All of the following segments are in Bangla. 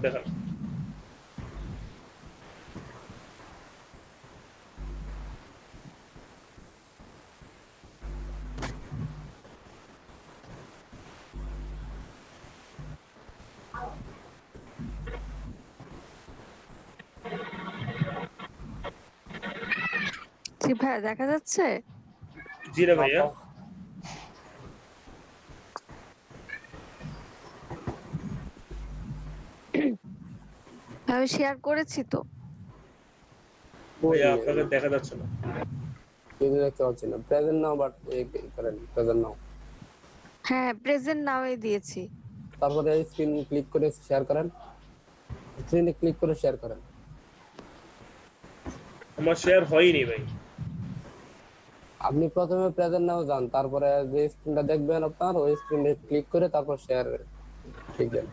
দেখান। জি ভাইয়া দেখা যাচ্ছে? জি রে ভাইয়া। আমি শেয়ার করেছি তো। ভাইয়া আপনাকে দেখা যাচ্ছে না। কিছু দেখতে পাচ্ছি না। প্রেজেন্ট নাও বাট করেন প্রেজেন্ট নাও। হ্যাঁ প্রেজেন্ট নাওয়ে দিয়েছি। তারপরে স্ক্রিন ক্লিক করে শেয়ার করেন। স্ক্রিনে ক্লিক করে শেয়ার করেন। আমার শেয়ার হয়নি ভাই। আপনি প্রথমে প্রেজেন্ট নাও যান, তারপরে যে স্ক্রিনটা দেখবেন আপনার ওই স্ক্রিনে ক্লিক করে তারপর শেয়ার ঠিক দেন।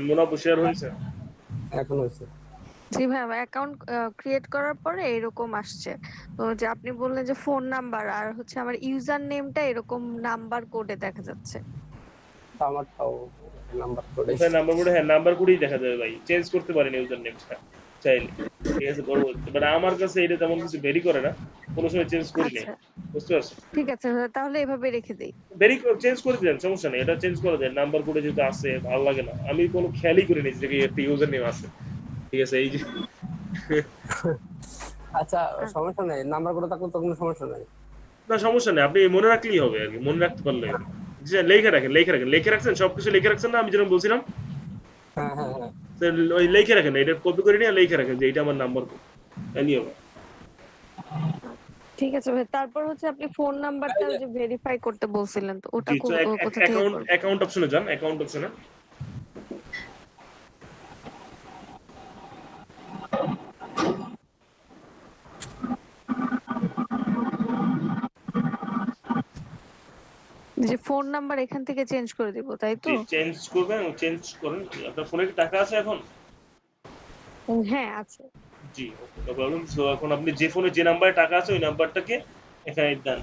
মুনাফ শেয়ার হয়েছে। এখন হয়েছে। জি ভাই আমার অ্যাকাউন্ট ক্রিয়েট করার পরে এরকম আসছে। তো যে আপনি বললেন যে ফোন নাম্বার আর হচ্ছে আমার ইউজার নেমটা এরকম নাম্বার কোডে দেখা যাচ্ছে। আমারটাও নাম্বার করে কোথায় নাম্বার কোড? হ্যাঁ নাম্বার কোডই দেখা যাবে ভাই, চেঞ্জ করতে পারেন ইউজার নেমটা চাইলে। ঠিক আছে করবো, বাট আমার কাছে এটা তেমন কিছু ভেরি করে না, কোনো সময় চেঞ্জ করি নাই। আচ্ছা বুঝতে পারছো? ঠিক আছে তাহলে এভাবে রেখে দেই। ভেরি চেঞ্জ করে দেন, সমস্যা নেই, এটা চেঞ্জ করে দেন। নাম্বার কোডে যেহেতু আছে ভালো লাগে না, আমি কোনো খেয়ালই করি নি যে একটা ইউজার নেম আছে। ঠিক আছে এই যে আচ্ছা সমস্যা নাই, নাম্বার করে থাকলে তো কোনো সমস্যা নাই। না সমস্যা নেই, আপনি মনে রাখলেই হবে আর কি, মনে রাখতে পারলে হবে। যে লিখে রাখছেন সবকিছু লিখে রাখছেন না, আমি যেরকম বলছিলাম। হ্যাঁ হ্যাঁ হ্যাঁ তো ওই লিখে রাখেন, এটা কপি করে নিয়ে লিখে রাখেন যে এটা আমার নাম্বার কোড, তাই হবে। ঠিক আছে ভাই তারপর হচ্ছে আপনি ফোন নাম্বারটা যে ভেরিফাই করতে বলছিলেন তো ওটা জি তো কোথা থেকে করব? অ্যাকাউন্ট অপশনে যান, অ্যাকাউন্ট অপশনে। যে ফোন নাম্বার এখান থেকে চেঞ্জ করে দিব তাই তো? জি চেঞ্জ করবেন, চেঞ্জ করেন। আপনার ফোনে কি টাকা আছে এখন? হ্যাঁ আছে। জি ওকে নো প্রবলেম। সো এখন আপনি যে ফোনে যে নাম্বারে টাকা আছে ওই নাম্বারটাকে এখানে দেন,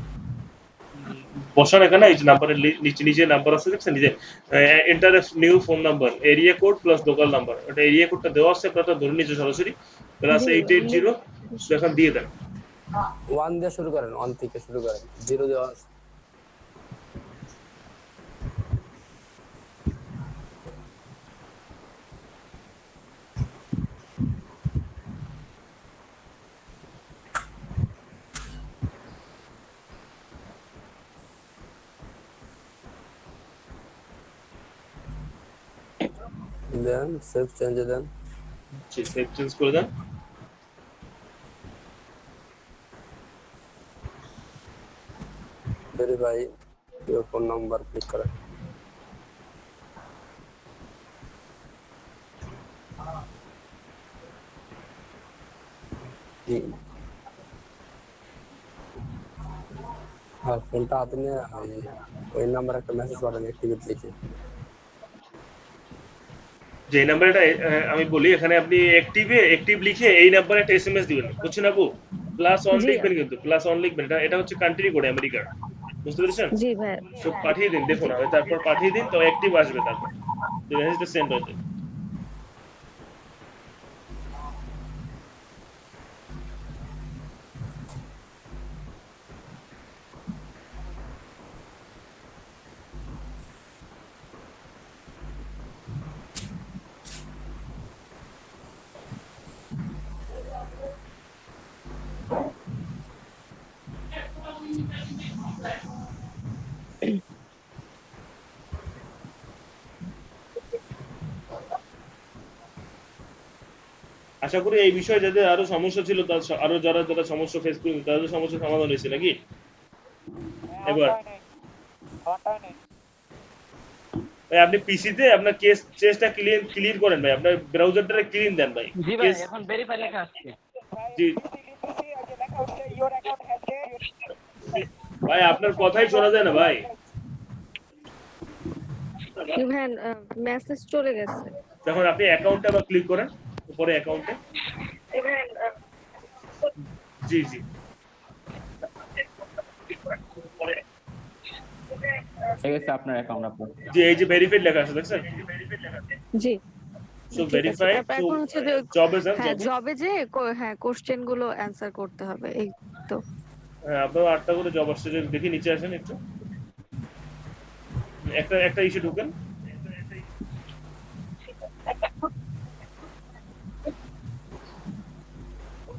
বসান এখানে। এই যে নাম্বারের নিচে নিচে নাম্বার আছে দেখছেন, নিজে enter new phone number area code plus local number. ওটা এরিয়া কোডটা দেওয়া আছে, আপনারা ধরে নিচে সরাসরি প্লাস জি 880 এখন দিয়ে দেন। 1 দিয়ে শুরু করেন, 1 থেকে শুরু করেন, 0 দেওয়া আছে। দেন সেভ চেঞ্জ দেন। জি সেভ চেঞ্জ করে দেন। Verify your phone number click করেন। আর ফোনটা হাতে নিয়ে ওই নাম্বার একটা মেসেজ পাঠান অ্যাক্টিভেট লিখে। যে নাম্বারটা আমি বলি, এখানে আপনি অ্যাক্টিভ লিখে এই নাম্বারে একটা এসএমএস দিবেন, বুঝছেন আপু? +1 জি লিখবেন, কিন্তু +1 লিখবেন। এটা হচ্ছে কান্ট্রি কোড আমেরিকার, বুঝতে পেরেছেন? জি ভাই সব পাঠিয়ে দিন, দেখুন আমি তারপর পাঠিয়ে দিন, তো অ্যাক্টিভ আসবে, তারপর মেসেজটা সেন্ড হয়ে যাবে। আশা করি এই বিষয়ে যাদের আরো সমস্যা ছিল, আরো যারা যারা সমস্যা ফেস করেন তাদের সমস্যার সমাধান হয়েছে নাকি এবার? ভাই আপনি পিসিতে আপনার চেসটা ক্লিয়ার করেন ভাই, আপনার ব্রাউজারটা ক্লিন দেন ভাই। জি ভাই এখন ভেরিফাই লেখা আসছে। জি ভাই আপনার কথাই শোনা যায় না ভাই। ভাই মেসেজ চলে গেছে। তখন আপনি অ্যাকাউন্টে আবার ক্লিক করেন, উপরে অ্যাকাউন্টে। জি জি ঠিক আছে আপনার অ্যাকাউন্ট আপনার। জি, এই যে ভেরিফাইড লেখা আছে দেখছেন? জি সো ঠিক আছে, ভেরিফাইড, তারপর সো এখন হচ্ছে যে জবে যান, হ্যাঁ জবে। জবে যে হ্যাঁ কোশ্চেন গুলো অ্যান্সার করতে হবে এই তো। হ্যাঁ, আপনার 8টা করে জব আসছে, যদি দেখি নিচে আসেন একটু। একটা একটা ইস্যু ঢুকেন।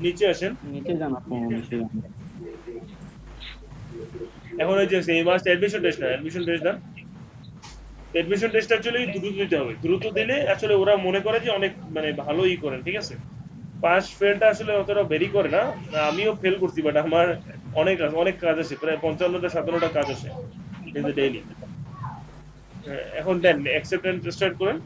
নিচে আসেন। নিচে যান আপু, নিচে যান। এখন ওই যে এই মাস অ্যাডমিশন টেস্ট না, অ্যাডমিশন টেস্ট দেন। অ্যাডমিশন টেস্ট অ্যাকচুয়ালি দ্রুত দিতে হবে, দ্রুত দিলে আসলে ওরা মনে করে যে অনেক মানে ভালোই করেন, ঠিক আছে? পাস ফেলটা আসলে অতটা ভেরি করে না, আমিও ফেল করছি, বাট আমার অনেক অনেক কাজ আছে, প্রায় 55টা 57টা কাজ আছে ইন দ্য ডেইলি। এখন দেন অ্যাকসেপ্টেন্স স্টার্ট করেন।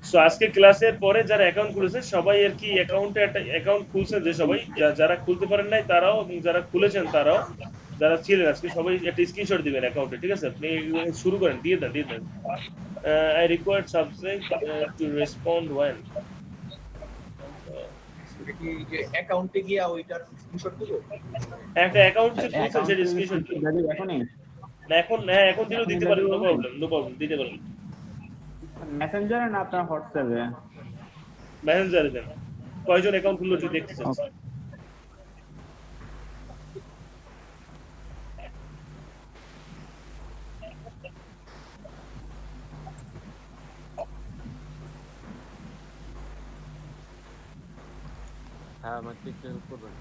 সো আজকে ক্লাসের পরে যারা অ্যাকাউন্ট খুলেছে সবাই আর কি অ্যাকাউন্টে একটা অ্যাকাউন্ট খুলছে, যে সবাই যারা খুলতে পারেন নাই তারাও এবং যারা খুলেছেন তারাও, যারা ছিলেন আজকে সবাই একটা স্ক্রিনশট দিবেন অ্যাকাউন্টে, ঠিক আছে? আপনি শুরু করেন, দিয়ে দেন দিয়ে দেন। I required subject to respond when. এটা কি যে অ্যাকাউন্টে গিয়া ওইটার স্ক্রিনশট দিব? একটা অ্যাকাউন্ট যে খুলছেন সেটা স্ক্রিনশট দিন। এখনই না এখন, হ্যাঁ এখন দিলেও দিতে পারেন, নো প্রবলেম, নো প্রবলেম, দিতে পারেন। মেসেঞ্জারে না আপনার হোয়াটসঅ্যাপে? মেসেঞ্জারে দেন। কয়জন অ্যাকাউন্ট খুললো একটু দেখতে চান। হ্যাঁ আমাকে একটু হেল্প করবেন।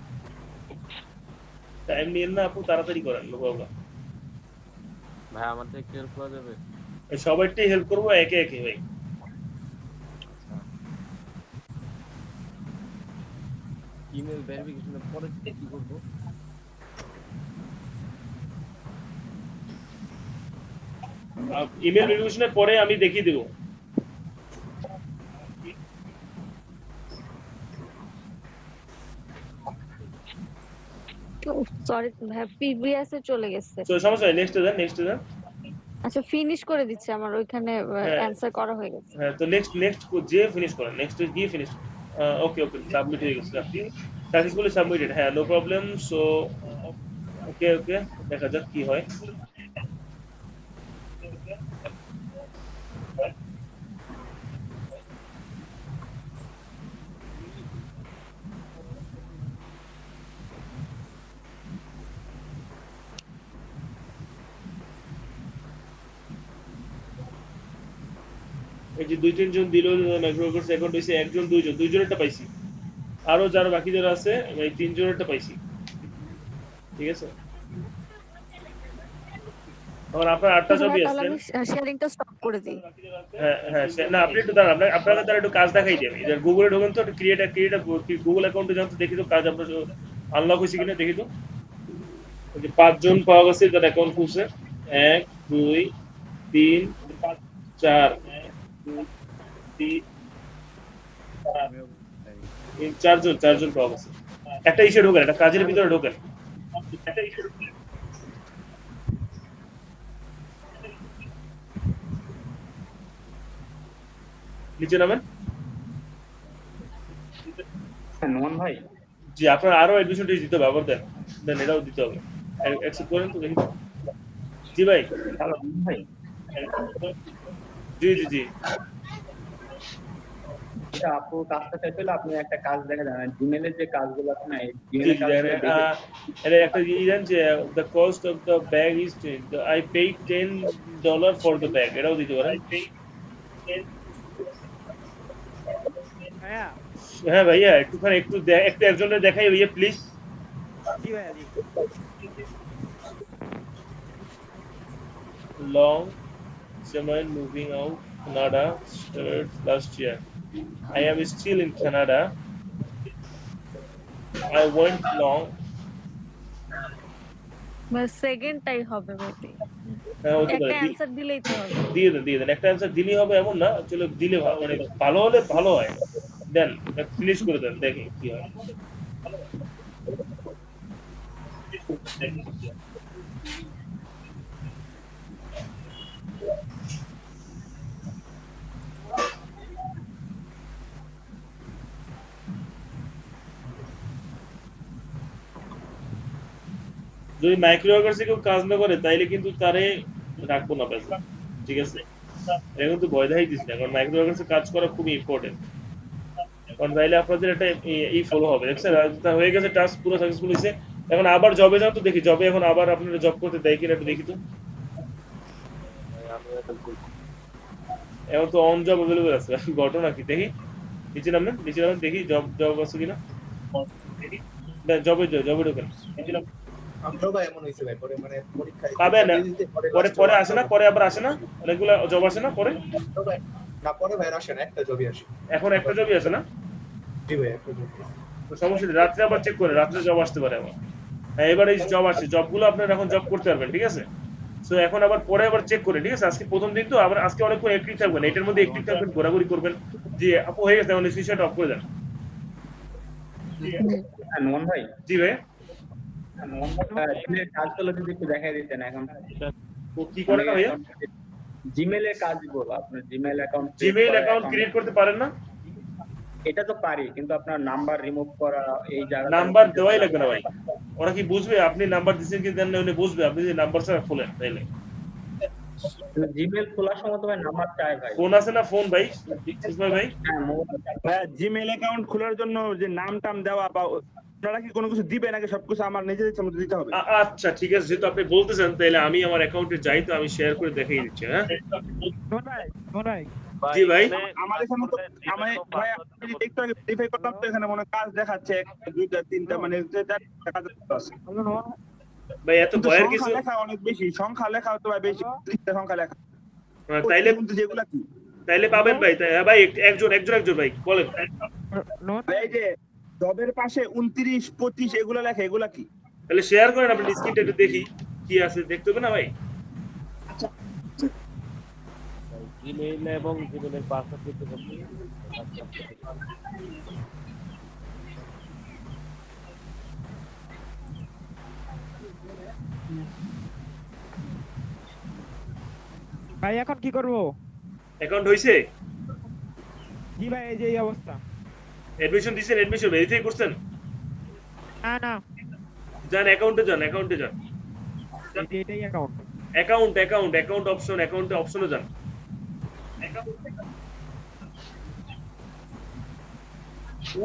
টাইম নিয়েন না আপু, তাড়াতাড়ি করেন, নো প্রবলেম। ভাই আমার থেকে একটু হেল্প করা যাবে? সবাইটাই হেল্প করবো একে একে ভাই। ইমেল ভেরিফিকেশনের পরে কি করব? ইমেল ভেরিফিকেশনের পরে আমি দেখিয়ে দেবো। সরি ভাই পিবিএস এ চলে গেছে। তো সমস্যা নেই, নেক্সট দেন, নেক্সট দেন। আচ্ছা ফিনিশ করে দিচ্ছে, আমার ওইখানে হ্যাঁ অ্যান্সার করা হয়ে গেছে। হ্যাঁ, তো নেক্সট নেক্সট যে ফিনিশ করেন, নেক্সট গিয়ে ফিনিশ। ওকে ওকে, সাবমিট হয়ে গেছে, সাকসেসফুলি সাবমিটেড। হ্যাঁ নো প্রবলেম। সো ওকে ওকে, দেখা যাক কি হয়। এই যে 2-3 জন দিল মাইক্রোকোর্স অ্যাকাউন্ট হইছে, একজন দুইজনেরটা পাইছি, আরো যারা বাকি যারা আছে এই 3জনেরটা পাইছি, ঠিক আছে? এখন আপনার 8টা আচ্ছা জবই ভাই তাহলে আসছেন। আমি শেয়ারিংটা স্টপ করে দিই। হ্যাঁ হ্যাঁ, না আপনি একটু দাঁড়ান, আপনাকে তার একটু কাজ দেখাই দিই আমি। এবার গুগলে ঢোকেন তো, ক্রিয়েট গুগল অ্যাকাউন্টে যান তো, দেখি তো কাজ আপনার আনলক হয়েছে কিনা দেখি তো। ওই যে 5জন পাওয়া গেছে যারা অ্যাকাউন্ট খুলছে, 1 2 3 4 চারজন পাওয়া গেছে। একটা ইস্যু ঢোকেন, একটা কাজের ভিতরে ঢোকেন। নিচে নামেন। নোমান ভাই, জি, আপনার আরো অ্যাডমিশন টেস্ট দিতে হবে, আবার দেন দেন, এটাও দিতে হবে। অ্যাকসেপ্ট করেন তো দেখি। জি ভাই। হ্যালো ভাই, জি জি জি এটা আপু কাজটা চাইছিল, আপনি একটা কাজ দেখে দেন, জিমেলের যে কাজগুলো আছে না, এই জি জিমেলের জি, কাজগুলো দেখে এটা একটা জানেন যে the cost of the bag is I paid $10 for the bag, এটাও দিতে পারেন। হ্যাঁ ভাইয়া, একটুখানি একটু একটু একজনের দেখাই ভাইয়া please. Long German moving out Canada started last year. I am still in Canada. I went long. সেকেন্ডটাই হবে মেবি, হ্যাঁ হতে একটা পারে, অ্যান্সার দিলেই তো হবে। দিয়ে দেন একটা অ্যান্সার দিলেই হবে এমন না, চলো দিলে মানে ভালো হলে ভালো হয়। দেন ফিনিশ করে দেন, দেখি কি হয়। যদি মাইক্রো ওয়ার্কার্সে কেউ কাজ না করে তাইলে কিন্তু তারে রাখবো না পেছে, ঠিক আছে? এখন তো ভয় দেখাই দিস না, কারণ মাইক্রো ওয়ার্কার্সে কাজ করা খুবই ইম্পর্টেন্ট, কারণ তাইলে আপনাদের একটা এই ফলো হবে, দেখছেন? আর তা হয়ে গেছে, টাস্ক পুরো সাকসেসফুল হয়েছে। এখন আবার জবে যাও তো দেখি, জবে এখন আবার আপনারা জব করতে দেয় কিনা একটু দেখি তো। এখন তো অন জব অ্যাভেলেবল আছে, ঘটনা কি দেখি, নিচে নামেন দেখি জব জব আছে কিনা, জবে ঢোকেন। আমরাও ভাই এমন হয়েছে ভাই, পরে মানে পরীক্ষায় পাবে না, দিতে পরে পরে আসে না, পরে আবার আসে না, অনেকগুলো জব আসে না পরে, না পরে ভাই আসে না, একটা জবই আসে। এখন একটা জবই আছে না, জি ভাই একটা জবই। তো সমস্যা নেই, রাত্রে আবার চেক করে, রাত্রে জব আসতে পারে আবার। হ্যাঁ, এবার এই জব আসছে, জবগুলো আপনারা এখন জব করতে পারবেন, ঠিক আছে? সো এখন আবার পরে আবার চেক করে, ঠিক আছে? আজকে প্রথম দিন তো, আবার আজকে অনেকক্ষণ অ্যাক্টিভ থাকবেন, এটার মধ্যে অ্যাক্টিভ থাকবেন, ঘোরাঘুরি করবেন। জি আপু হয়ে গেছে, এখন সুইচটা অফ করে দেন। নোমান ভাই, জি ভাই, নোমান ভাই, জিমেলের কাজগুলো যদি একটু দেখাই দিতেন এখন। তো কি করে না ভাইয়া? জিমেলের কাজগুলো আপনার Gmail account, Gmail account create করতে পারেন না? এটা তো পারি, কিন্তু আপনার নাম্বার রিমুভ করা এই জায়গা নাম্বার দেওয়াই লাগবে না ভাই, ওরা কি বুঝবে আপনি নাম্বার দিচ্ছেন কি দেন না, উনি বুঝবে আপনি যদি নাম্বার ছাড়া খোলেন তাইলে। জিমেল খোলার সময় তো ভাই নাম্বার চাই ভাই। ফোন আছে না, ফোন ভাই, সুষমা ভাই? হ্যাঁ, মোবাইল চাই। ভাইয়া জিমেল অ্যাকাউন্ট খোলার জন্য যে নাম টাম দেওয়া বা আপনারা কি কোনো কিছু দিবে নাকি সবকিছু আমার নিজের ইচ্ছা মতো দিতে হবে? আচ্ছা ঠিক আছে, যেহেতু আপনি বলতেছেন তাহলে আমি আমার অ্যাকাউন্টে যাই, তো আমি শেয়ার করে দেখিয়ে দিচ্ছি। হ্যাঁ জি ভাই, আমার এখানে তো আমি ভাই আমি একটু আগে ভেরিফাই করলাম তো এখানে মনে হয় কাজ দেখাচ্ছে 1 2 3 4 মানে 4টা কাজ আছে। ভাই এত কিন্তু ভয়ের সংখ্যা কিছু, লেখা অনেক বেশি, সংখ্যা লেখা তো ভাই বেশি, 30টা সংখ্যা লেখা। তাইলে কিন্তু যেগুলা কি তাইলে পাবেন ভাই। হ্যাঁ ভাই, একজন ভাই বলেন। এই যে জবের পাশে 29 25 এগুলা লেখা, এগুলা কি? তাহলে শেয়ার করেন, আপনি স্ক্রিনটা একটু দেখি কি আছে, দেখতে হবে না ভাই? জিমেইল এবং জিমেইলের পাসওয়ার্ড দিতে হবে। ভাই এখন কি করব? অ্যাকাউন্ট হইছে? জি ভাই, এই যে এই অবস্থা। অ্যাডমিশন দিছেন, অ্যাডমিশন ভেরিফাই করছেন? না যান অ্যাকাউন্টে যান, এটাই অ্যাকাউন্ট। অ্যাকাউন্ট অপশন, অ্যাকাউন্টে অপশনে যান।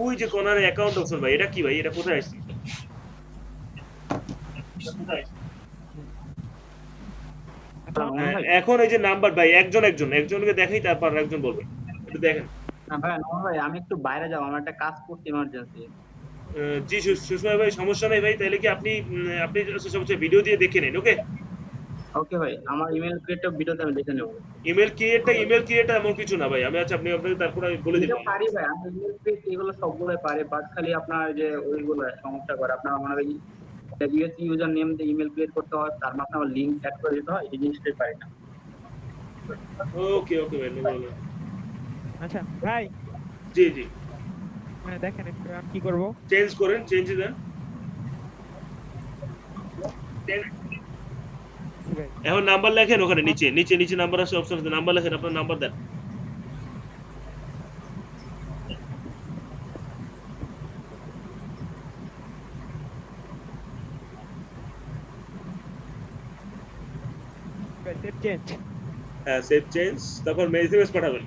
ওই যে কর্নারে অ্যাকাউন্ট অপশন ভাই, এটা কি ভাই, এটা কোথায় আসছে? এখন এই যে নাম্বার ভাই, একজনকে দেখাই, তারপর একজন বলবে, একটু দেখেন। না ভাই, নোমান ভাই, আমি একটু বাইরে যাব, আমার একটা কাজ করতে ইমার্জেন্সি। জি সুষমা ভাই, সমস্যা নাই ভাই, তাহলে কি আপনি আপনি সবচেয়ে ভিডিও দিয়ে দেখে নিন। ওকে ওকে ভাই, আমার ইমেল ক্রিয়েটর ভিডিওতে আমি দেখে নেব। ইমেল ক্রিয়েট এমন কিছু না ভাই, আমি আচ্ছা আপনি আপনাকে তারপরে বলে দিব। এটা পারি ভাই, আমি ইমেল ক্রিয়েট এগুলো সবগুলোই পারি, বাট খালি আপনার যে ওইগুলো সমস্যা করে, আপনার মনে হয় ইউএস ইউজার নেম দিয়ে ইমেল ক্রিয়েট করতে হয়, তার মাঝে আমার লিংক অ্যাড করে দিতে হয়, এই জিনিসটাই পারি না। ওকে ভাই, নো প্রবলেম। আচ্ছা ভাই, জি দেখেন একটু আমি কি করব। চেঞ্জ করেন, চেঞ্জে দেন। এখন নাম্বার লেখেন, ওখানে নিচে নাম্বার আছে, অপশন আছে, নাম্বার লেখেন, আপনার নাম্বার দেন। Save change. হ্যাঁ সেভ চেঞ্জ, তারপর মেসেজ পাঠাবেন।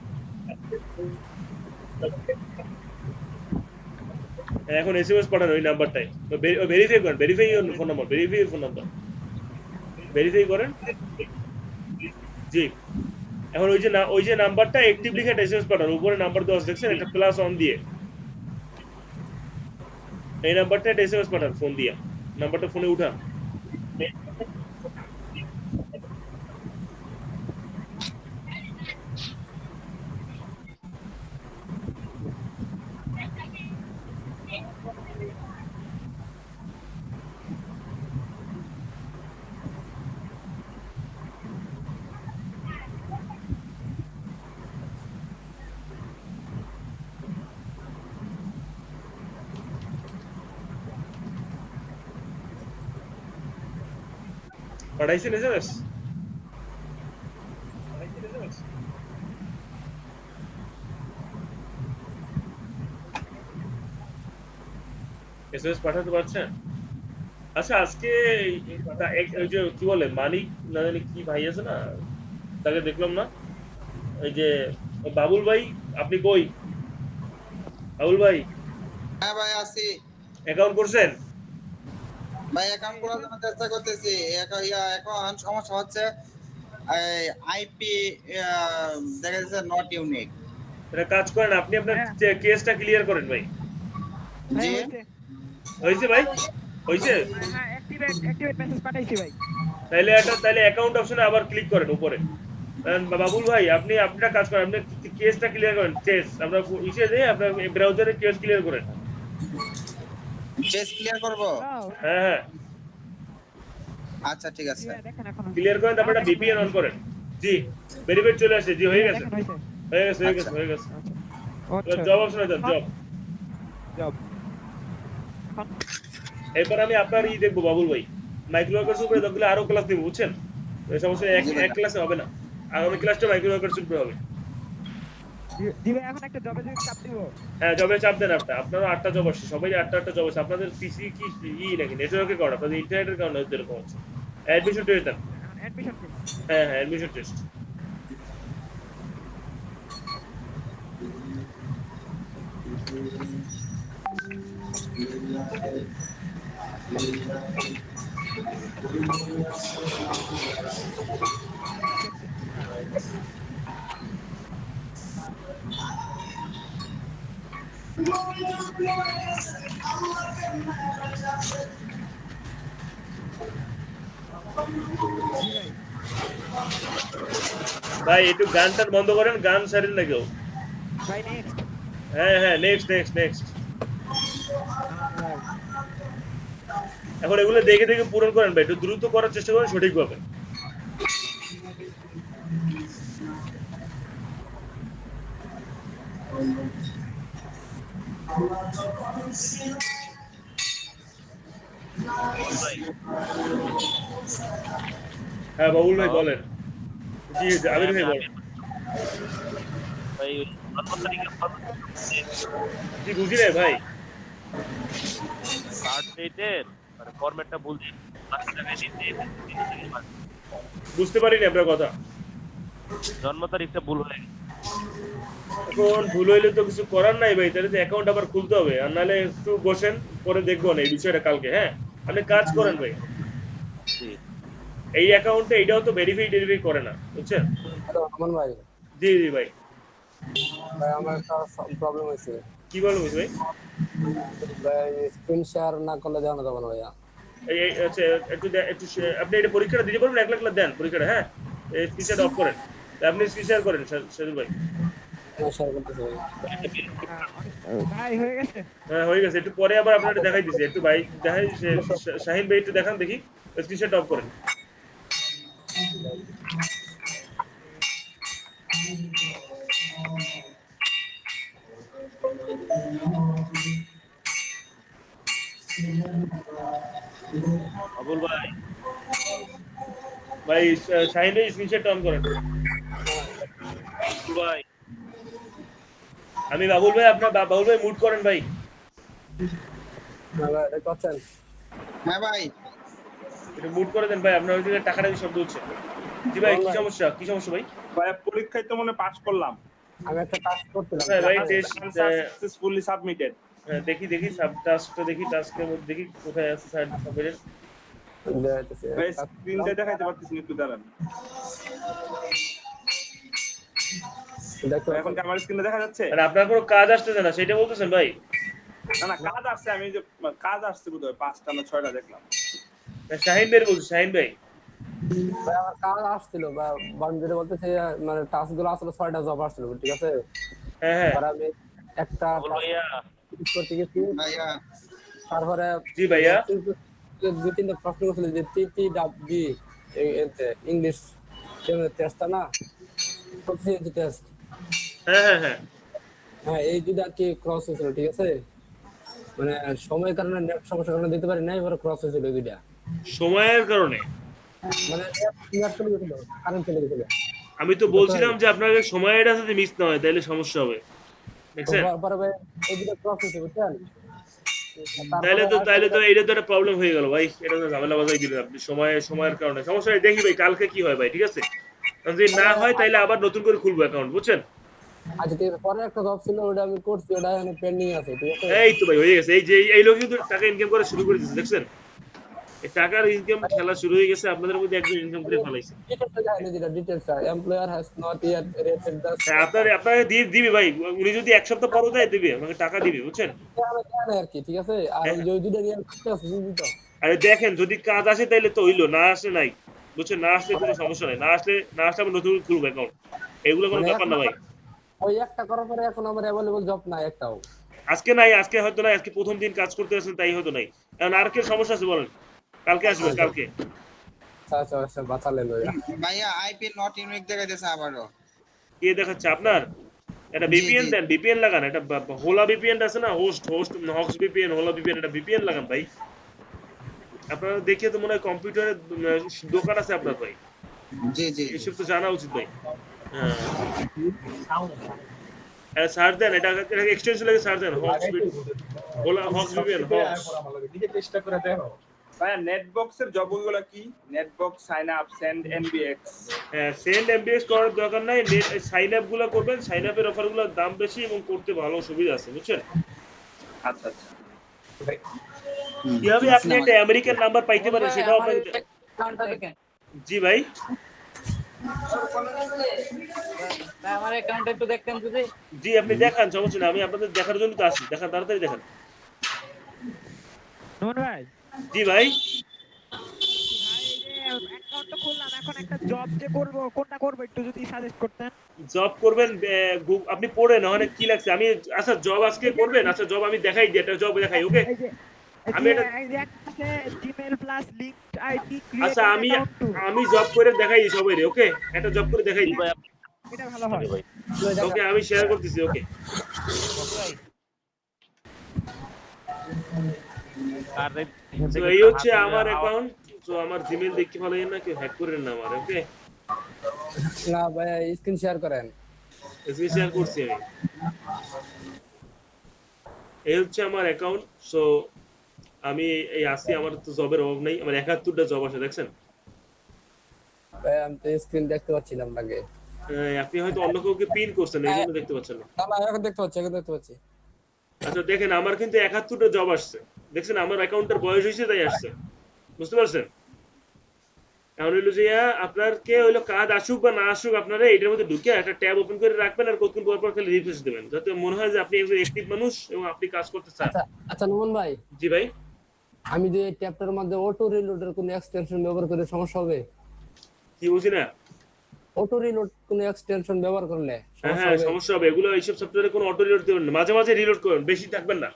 এখন এসএমএস পাঠান ওই নাম্বারটাই, ভেরিফাই করেন, ভেরিফাই ফোন নাম্বার ভেরিফাই করেন। জি এখন ওই যে নাম্বারটা অ্যাক্টিভ লিখে এসএমএস পাঠান, উপরে নাম্বার দেওয়া আছে দেখছেন, একটা প্লাস অন দিয়ে, এই নাম্বারটা এসএমএস পাঠান ফোন দিয়ে, নাম্বারটা ফোনে উঠান। পাঠাইছেন এসএমএস? এসএমএস পাঠাতে পারছেন? আচ্ছা আজকে ওই যে কি বলে মানিক না জানি কি ভাই আছে না, তাকে দেখলাম না। এই যে বাবুল ভাই, আপনি কই বাবুল ভাই? হ্যাঁ ভাই আছি অ্যাকাউন্ট করছেন? ভাই, অ্যাকাউন্ট করার জন্য চেষ্টা করতেছি। এখন সমস্যা হচ্ছে আইপি দেখা যাচ্ছে নট ইউনিক। এটা কাজ করেন, আপনি আপনার হ্যাঁ। কেসটা ক্লিয়ার করেন ভাই। জি হয়েছে। হয়েছে ভাই? হয়েছে? হ্যাঁ, অ্যাক্টিভেট মেসেজ পাঠাইছি ভাই। তাহলে অ্যাকাউন্ট অপশনে আবার ক্লিক করেন উপরে। বাবুল ভাই, আপনি আপনার কাজ করেন, আপনি কেসটা ক্লিয়ার করেন। কেস আমরা ইসে দিয়ে আপনার ব্রাউজারে কেস ক্লিয়ার করেন। চেস ক্লিয়ার করব? হ্যাঁ হ্যাঁ, আচ্ছা ঠিক আছে। দেখেন এখন ক্লিয়ার করেন, তারপর একটা ভিপিএন অন করেন। জি, ভেরিফাইড চলে আসছে। জি, হয়ে গেছে হয়েছে। হয়ে গেছে হয়ে গেছে হয়ে গেছে। আচ্ছা জব অপশনে যান, জব। জব। এরপর আমি আপনার দেখবো বাবুল ভাই, মাইক্রো ওয়ার্কার্স উপরে যতগুলো আরো ক্লাস দেবো, বুঝছেন? এই সমস্যা এক ক্লাসে হবে না, আগামী ক্লাসটা মাইক্রো ওয়ার্কার্স উপরে হবে। দিবে এখন একটা জবে যদি চাপ দিব। হ্যাঁ, জবে চাপ দেন। আপনারও 8টা জব আসছে, সবাই 8টা জব আছে। আপনাদের পিসি কি নাকি নেটওয়ার্কের কারণে, আপনাদের ইন্টারনেটের কারণে হয়তো এরকম হচ্ছে। অ্যাডমিশন টেস্ট দেন। Admission fee. হ্যাঁ হ্যাঁ, অ্যাডমিশন টেস্ট। ভাই একটু গান টান বন্ধ করেন, গান ছাড়েন না কেউ। ভাই নেক্সট। হ্যাঁ হ্যাঁ, নেক্সট নেক্সট নেক্সট। এখন এগুলো দেখে দেখে পূরণ করেন ভাই, একটু দ্রুত করার চেষ্টা করেন সঠিকভাবে। হ্যাঁ বাবুল ভাই বলেন। জি জি, আবির ভাই বলেন। জি, বুঝি নাই ভাই। ফরম্যাটটা ভুল দিন, বুঝতে পারিনি আপনার কথা। জন্ম তারিখটা ভুল হয়ে গেছে। এখন ভুল হইলে তো কিছু করার নাই ভাই, তাহলে তো অ্যাকাউন্ট আবার খুলতে হবে। আর নাহলে একটু বসেন, পরে দেখবো না এই বিষয়টা কালকে। হ্যাঁ, আপনি কাজ করেন ভাই। জি এই অ্যাকাউন্টে এইটাও তো ভেরিফাই করে না, বুঝছেন? হ্যালো আমান ভাই। জি জি ভাই। ভাই আমার একটা প্রবলেম হয়েছে কি বলবো ভাই? ভাই। স্ক্রিন শেয়ার না করলে জানা যাবে না ভাইয়া। আচ্ছা, একটু আপনি এটা পরীক্ষাটা দিতে পারবেন? 1 লাখ দেন পরীক্ষাটা। হ্যাঁ, এই স্ক্রিনশট অফ করেন, আপনি স্ক্রিন শেয়ার করেন সাজু ভাই। শেয়ার করতেছি ভাই। ভাই হয়ে গেছে। হ্যাঁ হয়ে গেছে। একটু পরে আবার আপনারা দেখাই দিছি, একটু ভাই দেখাই। শাহিন ভাই একটু দেখান দেখি, স্ক্রিনশট অফ করেন। আবুল ভাই, ভাই শাহিন ভাই স্ক্রিনশট অন করেন। আবুল ভাই, আমি বাবুল ভাই, আপনার বাবুল ভাই মুড করেন ভাই। না ভাই এটা করছেন। হ্যাঁ ভাই, একটু মুড করে দেন ভাই, আপনার ওইদিকে টাকাটা শব্দ হচ্ছে। জি ভাই, কি সমস্যা ভাই? ভাই পরীক্ষায় তো মনে পাস করলাম। আমি একটা কাজ করছিলাম। হ্যাঁ ভাই, টেস্ট সাকসেসফুলি সাবমিটেড। দেখি সাব টাস্কটা দেখি, টাস্কের মধ্যে দেখি কোথায় আছে সাবমিটেড। ভাই স্ক্রিনটা দেখাইতে পারতেছি না, একটু দাঁড়ান। দেখো এখন কি আমার স্ক্রিনে দেখা যাচ্ছে? মানে আপনার কোনো কাজ আসতেছে না সেটা বলতেছেন ভাই? না না, কাজ আসছে। আমি যে কাজ আসছে বোধহয় 5টা না 6টা দেখলাম। শাহিন ভাই বলছি, শাহিন ভাই। ভাই আমার কাজ আসছিল বা বান্ধবী বলতেছে মানে টাস্ক গুলো আসলে 6টা জব আসছিল, ঠিক আছে? হ্যাঁ হ্যাঁ। আর আমি একটা আবুল ভাইয়া, করতে গেছি। ভাইয়া তারপরে জি ভাইয়া। 2-3টা প্রশ্ন করছিল যে টিটিডব্লিউ ইংলিশ টেস্টটা না, প্রফিসিয়েন্সি টেস্ট। হ্যাঁ হ্যাঁ হ্যাঁ। হ্যাঁ এই দুটো আর কি ক্রস হয়েছিল, ঠিক আছে? মানে সময়ের কারণে নেট সমস্যার কারণে দিতে পারি না, এবারে ক্রস হয়েছিল এই দুইটা। সময়ের কারণে মানে নেট চলে গেছিল, কারেন্ট চলে গেছিল। আমি তো বলছিলাম যে আপনাকে সময়টা যদি মিস না হয় তাহলে সমস্যা হবে, দেখছেন? পরে ভাই এই দুটো ক্রস হয়েছে, বুঝছেন? তাইলে তো এটা তো একটা প্রবলেম হয়ে গেল ভাই, এটা তো ঝামেলা বাজাই দিলেন আপনি সময়ের কারণে। সমস্যা নেই, দেখি ভাই কালকে কি হয় ভাই, ঠিক আছে? কারণ যদি না হয় তাইলে আবার নতুন করে খুলবো অ্যাকাউন্ট, বুঝছেন? আচ্ছা ঠিক আছে, পরে একটা জব ছিল ওটা আমি করছি, ওটা এখানে পেন্ডিং আছে, ঠিক আছে? এই তো ভাই হয়ে গেছে, এই যে এই লোক কিন্তু টাকা ইনকাম করা শুরু করে দিচ্ছে, দেখছেন? এই টাকার ইনকাম খেলা শুরু হয়ে গেছে, আপনাদের মধ্যে একজন ইনকাম করে ফেলাইছে। ডিটেইলসটা জানি, যেটা ডিটেইলসটা employer has not yet rated the হ্যাঁ, আপনাকে দিবে ভাই, উনি যদি এক সপ্তাহ পরও দেয় দিবে, আমাকে টাকা দিবে, বুঝছেন? আর কি, ঠিক আছে? আর ওই যে ওই দুটো নিয়ে করতে আছে বুঝলি তো? আরে দেখেন, যদি কাজ আসে তাইলে তো হইলো, না আসলে নাই, বুঝছেন? না আসলে কোনো সমস্যা নাই, না আসলে আমি নতুন করে খুলবো অ্যাকাউন্ট, এগুলো কোনো মানে ব্যাপার না ভাই। ওই একটা করার পরে এখন আমার অ্যাভেলেবল জব নাই একটাও। আজকে নাই, আজকে হয়তো নাই, আজকে প্রথম দিন কাজ করতে আসেন তাই হয়তো নাই। এখন আর কি সমস্যা আছে বলেন? কালকে আসবে, কালকে। আচ্ছা আচ্ছা বাঁচালেন ভাইয়া। ভাইয়া আইপি নট ইউনিক দেখাইতেছে আবারও। কে দেখাচ্ছে আপনার? এটা জি, ভিপিএন জি। দেন, ভিপিএন লাগান, এটা হোলা ভিপিএন আছে না, হক্স ভিপিএন, হোলা ভিপিএন, এটা ভিপিএন লাগান ভাই। আপনারা দেখে তো মনে হয় কম্পিউটারের দোকান আছে আপনার ভাই, জি জি জি। এসব তো জানা উচিত ভাই। হ্যাঁ সার্চ দেন, এটা এক্সটেনশন লাগে, সার্চ দেন হক্স ভিপিএন, হক্স। ভাইয়া নেটবক্সের জবগুলো কি? নেটবক্স সাইন আপ সেন্ড এনবিএক্স। হ্যাঁ, সেন্ড এমবিএস করার দরকার নাই, সাইন আপ গুলো করবেন, সাইন আপের অফার গুলোর দাম বেশি এবং করতে ভালো সুবিধা আছে, বুঝছেন? আচ্ছা আচ্ছা। কিভাবে আপনি একটা আমেরিকান নাম্বার পাইতে পারেন সেটাও আপনাকে জি ভাই। আমার অ্যাকাউন্টে একটু দেখতেন যদি। জি আপনি দেখান, সমস্যা নেই, আমি আপনাদের দেখার জন্য তো আসি, দেখান, তাড়াতাড়ি দেখান। নোমান ভাই, জি ভাই। অ্যাকাউন্ট তো খুললাম, এখন একটা জব যে করব কোনটা করব একটু যদি সাজেস্ট করতেন। জব করবেন, আপনি পড়েন ওখানে কি লাগছে, আমি আচ্ছা জব আজকে করবেন, আচ্ছা জব আমি দেখাই দিই, একটা জব দেখাই, ওকে? আমি এটা Gmail plus linked ID create আচ্ছা আমি জব করে দেখাই দিই সবাই, ওকে? একটা জব করে দেখাই দিই, এটা ভালো হয়। ওকে? আমি শেয়ার করতেছি, ওকে? তো এই হচ্ছে আমার অ্যাকাউন্ট, তো আমার জিমেল দেখতে ভালো না, কেউ হ্যাক করেন না আমার, ওকে? না ভাইয়া স্ক্রিন শেয়ার করেন। স্ক্রিন শেয়ার করছি আমি। এই হচ্ছে আমার অ্যাকাউন্ট। সো আমি এই আসি, আমার তো জবের অভাব নাই, আমার ৭১টা জব আছে, দেখছেন? ভাইয়া আমি তো স্ক্রিন দেখতে পাচ্ছিলাম আগে। আপনি হয়তো অন্য কাউকে পিন করছেন, এই জন্য দেখতে পাচ্ছেন না। না এখন দেখতে পাচ্ছি, এখন দেখতে পাচ্ছি। আচ্ছা দেখেন, আমার কিন্তু ৭১টা জব আসছে, দেখছেন? আমার অ্যাকাউন্টের বয়স হয়েছে তাই আসছে, বুঝতে পারছেন? এখন হইলো যে আপনার কে হইলো কাজ আসুক বা না আসুক, আপনারা এটার মধ্যে ঢুকে একটা ট্যাব ওপেন করে রাখবেন, আর কতক্ষণ পর পর খালি রিফ্রেশ দেবেন, যাতে মনে হয় যে আপনি একজন অ্যাক্টিভ মানুষ এবং আপনি কাজ করতে চান। আচ্ছা আচ্ছা নোমান ভাই, জি ভাই। আমি যে ট্যাবটার মধ্যে অটো রিলোডের কোনো এক্সটেনশন ব্যবহার করে সমস্যা হবে? কি বুঝি না? অটো রিলোড কোনো এক্সটেনশন ব্যবহার করলে সমস্যা হ্যাঁ হবে? সমস্যা হবে, এগুলো এইসব সফটওয়্যারে কোনো অটো রিলোড দেবেন না, মাঝে মাঝে রিলোড করবেন, বেশি থাকবেন না।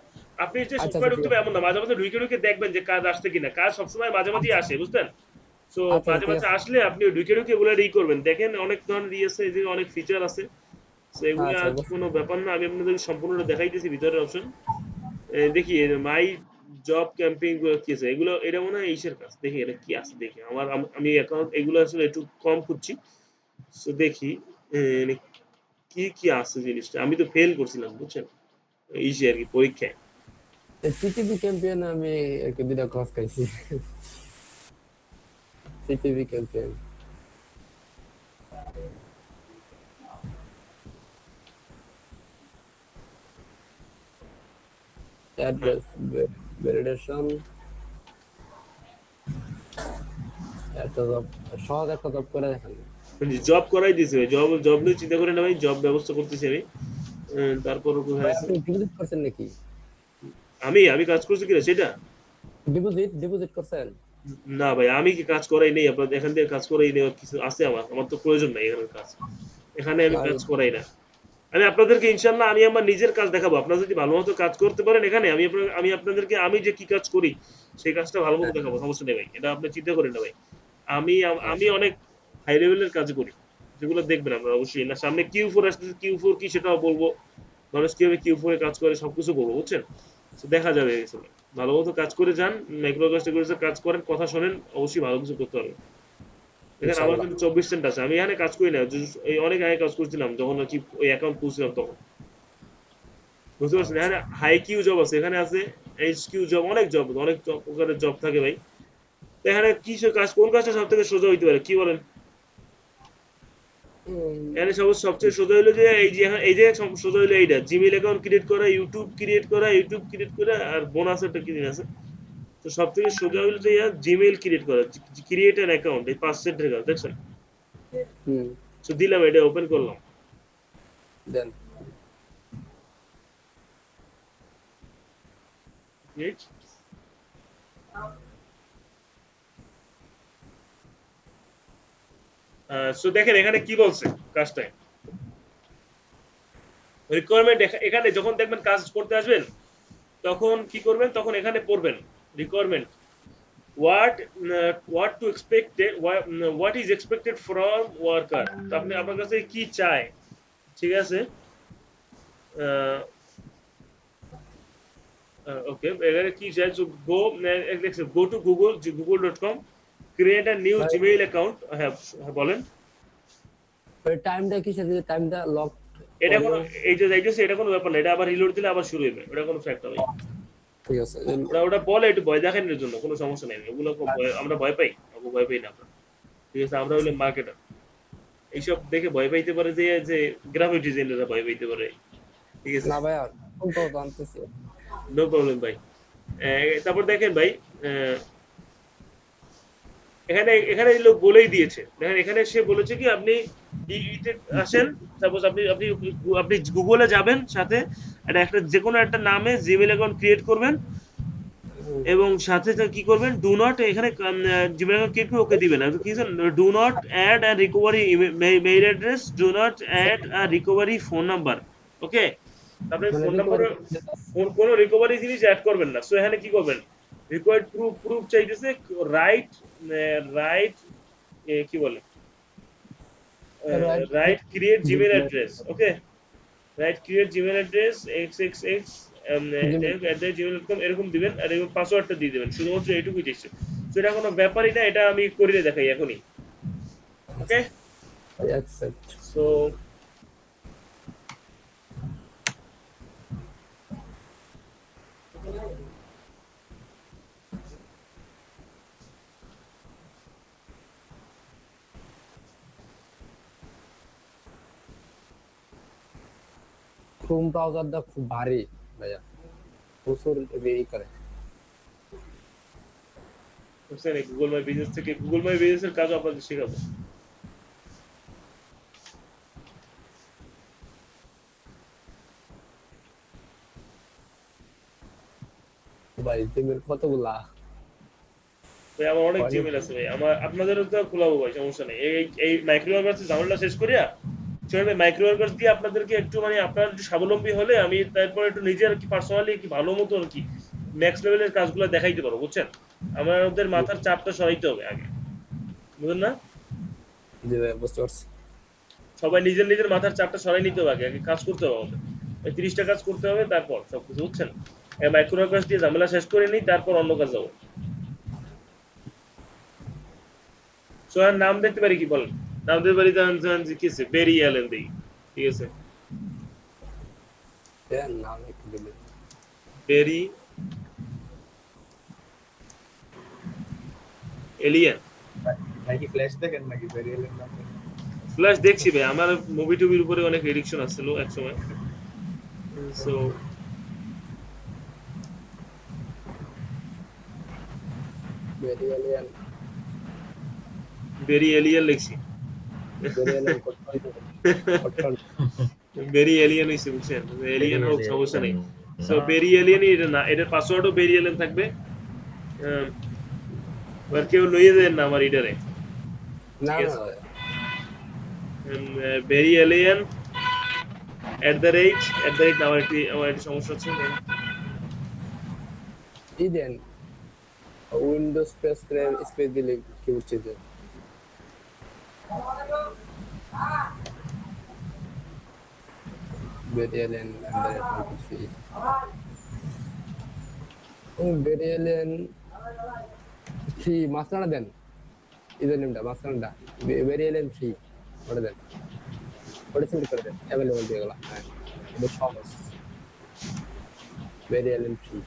আপনি যে আচ্ছা, সফটওয়্যার ঢুকতে ঠিক আছে। এমন না, মাঝে মাঝে ঢুকে দেখবেন যে কাজ আসছে কিনা, কাজ সবসময় মাঝে মাঝেই আসে, বুঝলেন? সো আচ্ছা, মাঝে ঠিক মাঝে আছে। আসলে আপনি ঢুকে এগুলো করবেন, দেখেন অনেক ধরনের আছে, যে অনেক ফিচার আছে, সো এগুলো আচ্ছা, আর কোনো ব্যাপার না, আমি আপনাদের সম্পূর্ণটা দেখাইতেছি ভিতরের অপশন। দেখি মাই জব ক্যাম্পিং কি আছে, এগুলো এটা মনে হয় এইসের কাজ, দেখি এটা কি আছে, দেখি আমি অ্যাকাউন্ট এগুলো আসলে একটু কম খুঁজছি, সো দেখি কি কি আছে জিনিসটা, আমি তো ফেল করছিলাম, বুঝছেন? ইসে আর কি, পরীক্ষায়। সিটিভি ক্যাম্পিয়ন আমি একটু দুটা ক্রস খাইছি। সিটিভি ক্যাম্পিয়ন অ্যাড্রেস ভ্যালিডেশন, একটা জব, সহজ একটা জব করে দেখান। জব করাই দিয়েছে ভাই, জব নিয়ে চিন্তা করেন না ভাই, জব ব্যবস্থা করতেছি আমি। তারপর ভাই আপনি ডিপোজিট করছেন নাকি? আমি কাজ করছি কিনা সেটা ডিপোজিট করছেন? না ভাই, আমি কি কাজ করাই নেই, আপনাদের এখান থেকে কাজ করাই নেই, কিছু আছে আমার তো প্রয়োজন নাই এখানে কাজ, এখানে আমি কাজ করাই না। আমি আপনাদেরকে ইনশাল্লাহ আমি আমার নিজের কাজ দেখাবো, আপনারা যদি ভালো মতো কাজ করতে পারেন এখানে, আমি আপনাদেরকে আমি যে কি কাজ করি সেই কাজটা ভালো মতো দেখাবো, সমস্যা নেই ভাই, এটা আপনি চিন্তা করেন না ভাই। আমি অনেক হাই লেভেলের কাজ করি, যেগুলো দেখবেন আপনারা অবশ্যই। না সামনে Q4 আসতেছে, Q4 কি সেটাও বলবো, মানুষ কিভাবে Q4 এ কাজ করে সবকিছু বলবো, বুঝছেন? তো দেখা যাবে এসব, ভালো মতো কাজ করে যান, মাইক্রোকাস্টে কাজ করেন, কথা শোনেন, অবশ্যই ভালো কিছু করতে পারবেন। এখানে আমার কিন্তু 24 সেন্ট আছে, আমি এখানে কাজ করি না, এই অনেক আগে কাজ করছিলাম যখন নাকি ওই অ্যাকাউন্ট খুলছিলাম তখন, বুঝতে পারছেন? এখানে হাই কিউ জব আছে, এখানে আছে এইচকিউ জব, অনেক প্রকারের জব থাকে ভাই। তো এখানে কিসের কাজ, কোন কাজটা সব থেকে সোজা হইতে পারে কি বলেন? এখানে সবচেয়ে সোজা হইলো যে এই যে সোজা হইলো এইটা, জিমেইল অ্যাকাউন্ট ক্রিয়েট করা, ইউটিউব ক্রিয়েট করা, আর বোনাস একটা কি আছে। তো সব থেকে সোজা হইলো যে জিমেইল ক্রিয়েট করা, ক্রিয়েট অ্যান অ্যাকাউন্ট, এই 5 সেন্টের কাজ দেখছেন। তো দিলাম, এটা ওপেন করলাম। দেন সো দেখেন এখানে কি বলছে কাজটায় রিকোয়ারমেন্ট। এখানে যখন দেখবেন কাজ করতে আসবেন তখন কি করবেন, তখন এখানে পড়বেন requirement, what to expected, what is expected from worker। তো আপনি আপনার কাছে কি চায়, ঠিক আছে। ওকে, এখানে কি চাই, so go to google.com, create a new Gmail account. হ্যাঁ বলেন। ওই টাইমটা কিসের দিকে, টাইমটা লক এটা কোনো এই যে যাইতেছে, এটা কোনো ব্যাপার না, এটা আবার রিলোড দিলে আবার শুরু হবে, এটা কোনো ফ্যাক্ট না। ঠিক আছে, ওটা বলে একটু ভয় দেখানোর জন্য, কোনো সমস্যা নেই, ওগুলো আমরা ভয় পাই, ভয় পাই না আমরা, ঠিক আছে। আমরা হইলে মার্কেটার, এইসব দেখে ভয় পাইতে পারে যে গ্রাফিক ডিজাইনাররা ভয় পাইতে পারে, ঠিক আছে। না ভাই কোন তো জানতেছি, নো প্রবলেম ভাই। তারপর দেখেন ভাই, এখানে লোক বলেই দিয়েছে, দেখেন এখানে সে বলেছে কি আপনি আসেন, সাপোজ আপনি গুগলে যাবেন, সাথে একটা যে কোনো একটা নামে জিমেইল অ্যাকাউন্ট ক্রিয়েট করবেন, এবং সাথে কি করবেন, ডু নট, এখানে জিমেইল অ্যাকাউন্ট ক্রিয়েট করে ওকে দিবেন, কি do not add a recovery mail address, do not add a recovery phone number. Okay, আপনি ফোন নাম্বার কোনো রিকভারি জিনিস অ্যাড করবেন না। সো এখানে কি করবেন, রিকোয়ার্ড প্রুফ চাইতেছে, রাইট কি বলে, right create Gmail address. Okay, right create Gmail address xxx@gmail.com এরকম দিবেন, আর এরকম পাসওয়ার্ডটা দিয়ে দিবেন, শুধুমাত্র এইটুকুই দিচ্ছে। তো এটা কোনো ব্যাপারই না, এটা আমি করে দেখাই এখনই। ওকে, অ্যাকসেপ্ট। সো ক্রোম ব্রাউজারটা খুব ভারী ভাইয়া, প্রচুর দেরি করে। বুঝছেন, গুগল মাই বিজনেস থেকে, গুগল মাই বিজনেসের কাজ আপনাদের শেখাবো। ভাই জিমেল কতগুলা, ভাই আমার অনেক জিমেল আছে ভাই, আমার আপনাদেরও তো খোলাবো ভাই, সমস্যা নেই। এই মাইক্রো ওয়ার্কার্স ঝামেলা শেষ করিয়া চলবে, মাইক্রো ওয়ার্কার্স দিয়ে আপনাদেরকে একটু মানে আপনারা একটু স্বাবলম্বী হলে আমি তারপর একটু নিজের কি পার্সোনালি কি ভালো মতো আর কি নেক্সট লেভেলের কাজগুলো দেখাইতে পারবো, বুঝছেন। আমাদের মাথার চাপটা সরাইতে হবে আগে, বুঝলেন না। জি ভাই বুঝতে পারছি। সবাই নিজের মাথার চাপটা সরাই নিতে হবে, আগে কাজ করতে হবে আমাদের, 30টা কাজ করতে হবে, তারপর সবকিছু, বুঝছেন। মাইক্রো ওয়ার্কার্স দিয়ে ঝামেলা শেষ করে নিই, তারপর অন্য কাজ যাবো। সোহার নাম দেখতে পারি কি বলেন, নাম দেখতে পারি, কি আছে, বেরি অ্যালেন দেই, ঠিক আছে। দেন নাম একটু দিবেন, বেরি এলিয়ান। ভাই কি ফ্ল্যাশ দেখেন নাকি বেরিয়ে নাম? ফ্ল্যাশ দেখছি ভাই, আমার মুভি টুবির উপরে অনেক এডিকশন আসছিল এক সময়। সো বেরিয়ালিয়ান বেরি এলিয়ান লিখছি, বেরিয়ালিয়ান কত বেরি এলিয়ান হইছে, বুঝছেন। এলিয়ান হোক সমস্যা নেই। সো বেরি এলিয়ানই এটা না, এটার পাসওয়ার্ডও বেরি এলিয়ান থাকবে। আর কেউ লইয়ে দেন না আমার ইডারে, না না বেরি এলিয়ান @ না, আমার একটি সমস্যা হচ্ছে। ই দেন উইন্ডোজ স্পেস দিলে কি হচ্ছে যে বেরিয়ালিয়ান বেরিয়ালিয়ান ফ্রি মাসখানা দেন, ইউজার নেমটা মাসখানাটা বেরিয়ালিয়ান ফ্রি ওটা দেন, ওটা সিলেক্ট করে দেন, অ্যাভেলেবল দিয়ে গেল। হ্যাঁ এটা সহজ, বেরিয়ালিয়ান ফ্রি।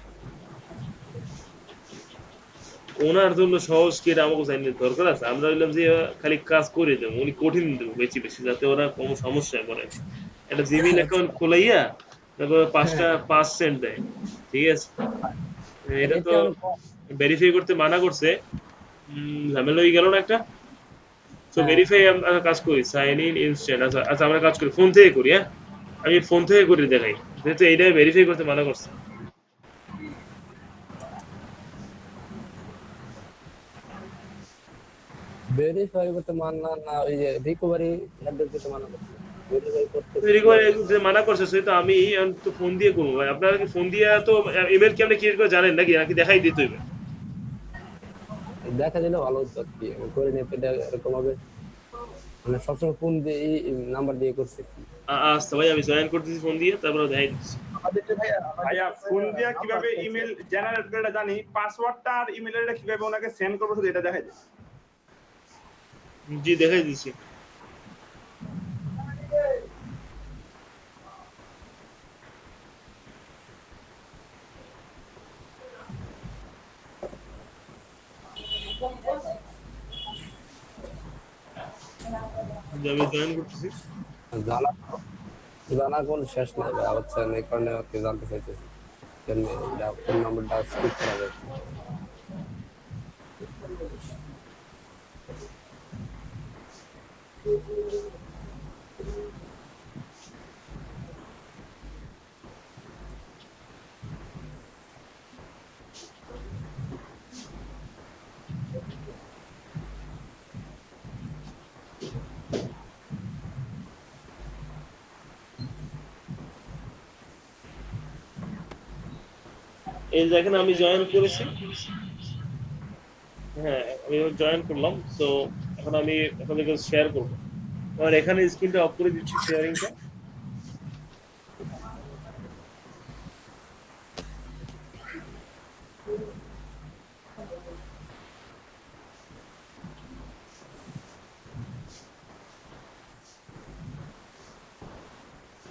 ওনার জন্য সহজ কি এটা আমাকে জানিয়ে দরকার আছে? আমরা বললাম যে খালি কাজ করে দেবো, উনি কঠিন দেবো বেশি বেশি, যাতে ওরা কোনো সমস্যায় পড়ে। একটা জিমেইল অ্যাকাউন্ট খোলাইয়া তারপর 5% দেয়, ঠিক আছে? এটা রেট তো অনেক কম। ভেরিফাই করতে মানা করছে, ঝামেলা হয়ে গেল না একটা। তো হ্যাঁ ভেরিফাই আমরা কাজ করি, সাইন ইন ইনস্ট্যান্ট। আচ্ছা আচ্ছা, আমরা কাজ করি ফোন থেকে করি, হ্যাঁ আমি ফোন থেকে করে দেখাই, যেহেতু এইটাই ভেরিফাই করতে মানা করছে। ভেরিফাই করতে মানা না, ওই যে রিকভারি হ্যান্ডেল করতে মানা করছে। ভেরিফাই করতে যে মানা করছে সেটা আমি তো ফোন দিয়ে করবো ভাই। আপনারা কি ফোন দিয়ে তো ইমেল কি আপনি ক্রিয়েট করে জানেন নাকি, নাকি দেখাই দিতে হইবে? দেখা দিলে ভালো হতো আর কি, আমি করে নিতে এটা এরকম হবে, মানে সবসময় ফোন দিয়ে নাম্বার দিয়ে করছে। আচ্ছা ভাই, আমি জয়েন করতেছি ফোন দিয়ে, তারপরে দেখাই দিচ্ছি। ভাইয়া ফোন দিয়া কিভাবে ইমেল জেনারেট করে এটা জানি, পাসওয়ার্ডটা আর ইমেলটা কিভাবে ওনাকে সেন্ড করবো শুধু এটা দেখাই দিই। জি দেখাই দিচ্ছি। আমি জয়েন করতেছি। জানা জানা কোন শেষ নাই ভাই, হচ্ছে এই কারণে আর কি জানতে চাইতেছি কেন এটা ফোন নাম্বারটা স্কিপ করা যায়। এই দেখেন আমি জয়েন করেছি, হ্যাঁ আমি জয়েন করলাম। তো এখন আমি এখন থেকে শেয়ার করবো, আর এখানে স্ক্রিনটা অফ করে দিচ্ছি, শেয়ারিংটা।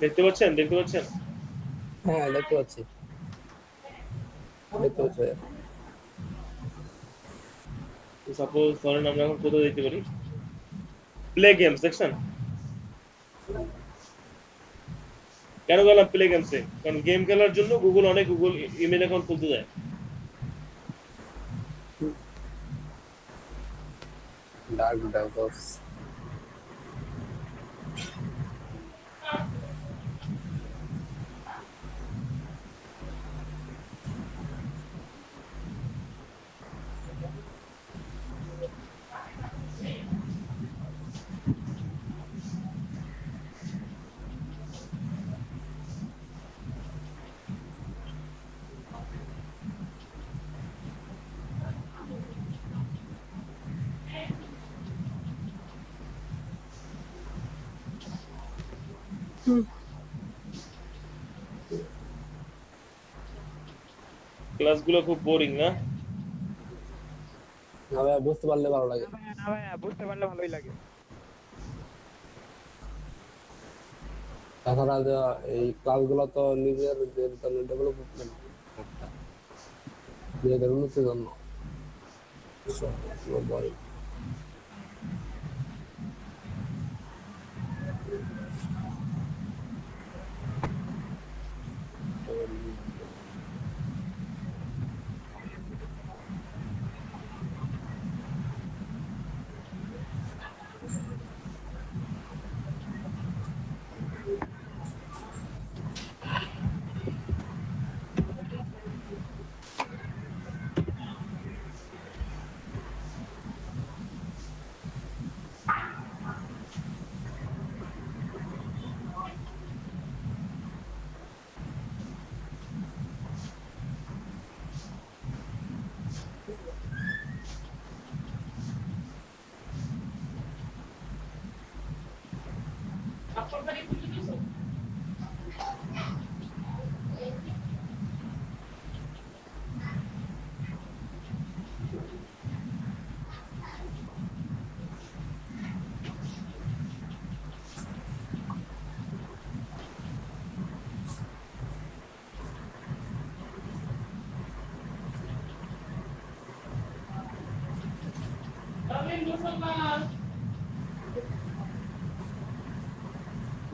দেখতে পাচ্ছেন, দেখতে পাচ্ছেন? হ্যাঁ দেখতে পাচ্ছি, দেখতে পাচ্ছি। সাপোজ ধরেন আমরা এখন কোথাও দেখতে পারি, প্লে গেমস দেখছেন? কেন গেলাম প্লে গেমসে? কারণ গেম খেলার জন্য গুগল ইমেল অ্যাকাউন্ট খুলতে যায়। ডার্ক ডাউস ক্লাসগুলো খুব বোরিং না? না ভাই, বুঝতে পারলে ভালো লাগে। না ভাইয়া, বুঝতে পারলে ভালোই লাগে। তাছাড়া এই ক্লাসগুলো তো নিজেদের জন্য ডেভেলপমেন্ট, নিজেদের উন্নতির জন্য। boring।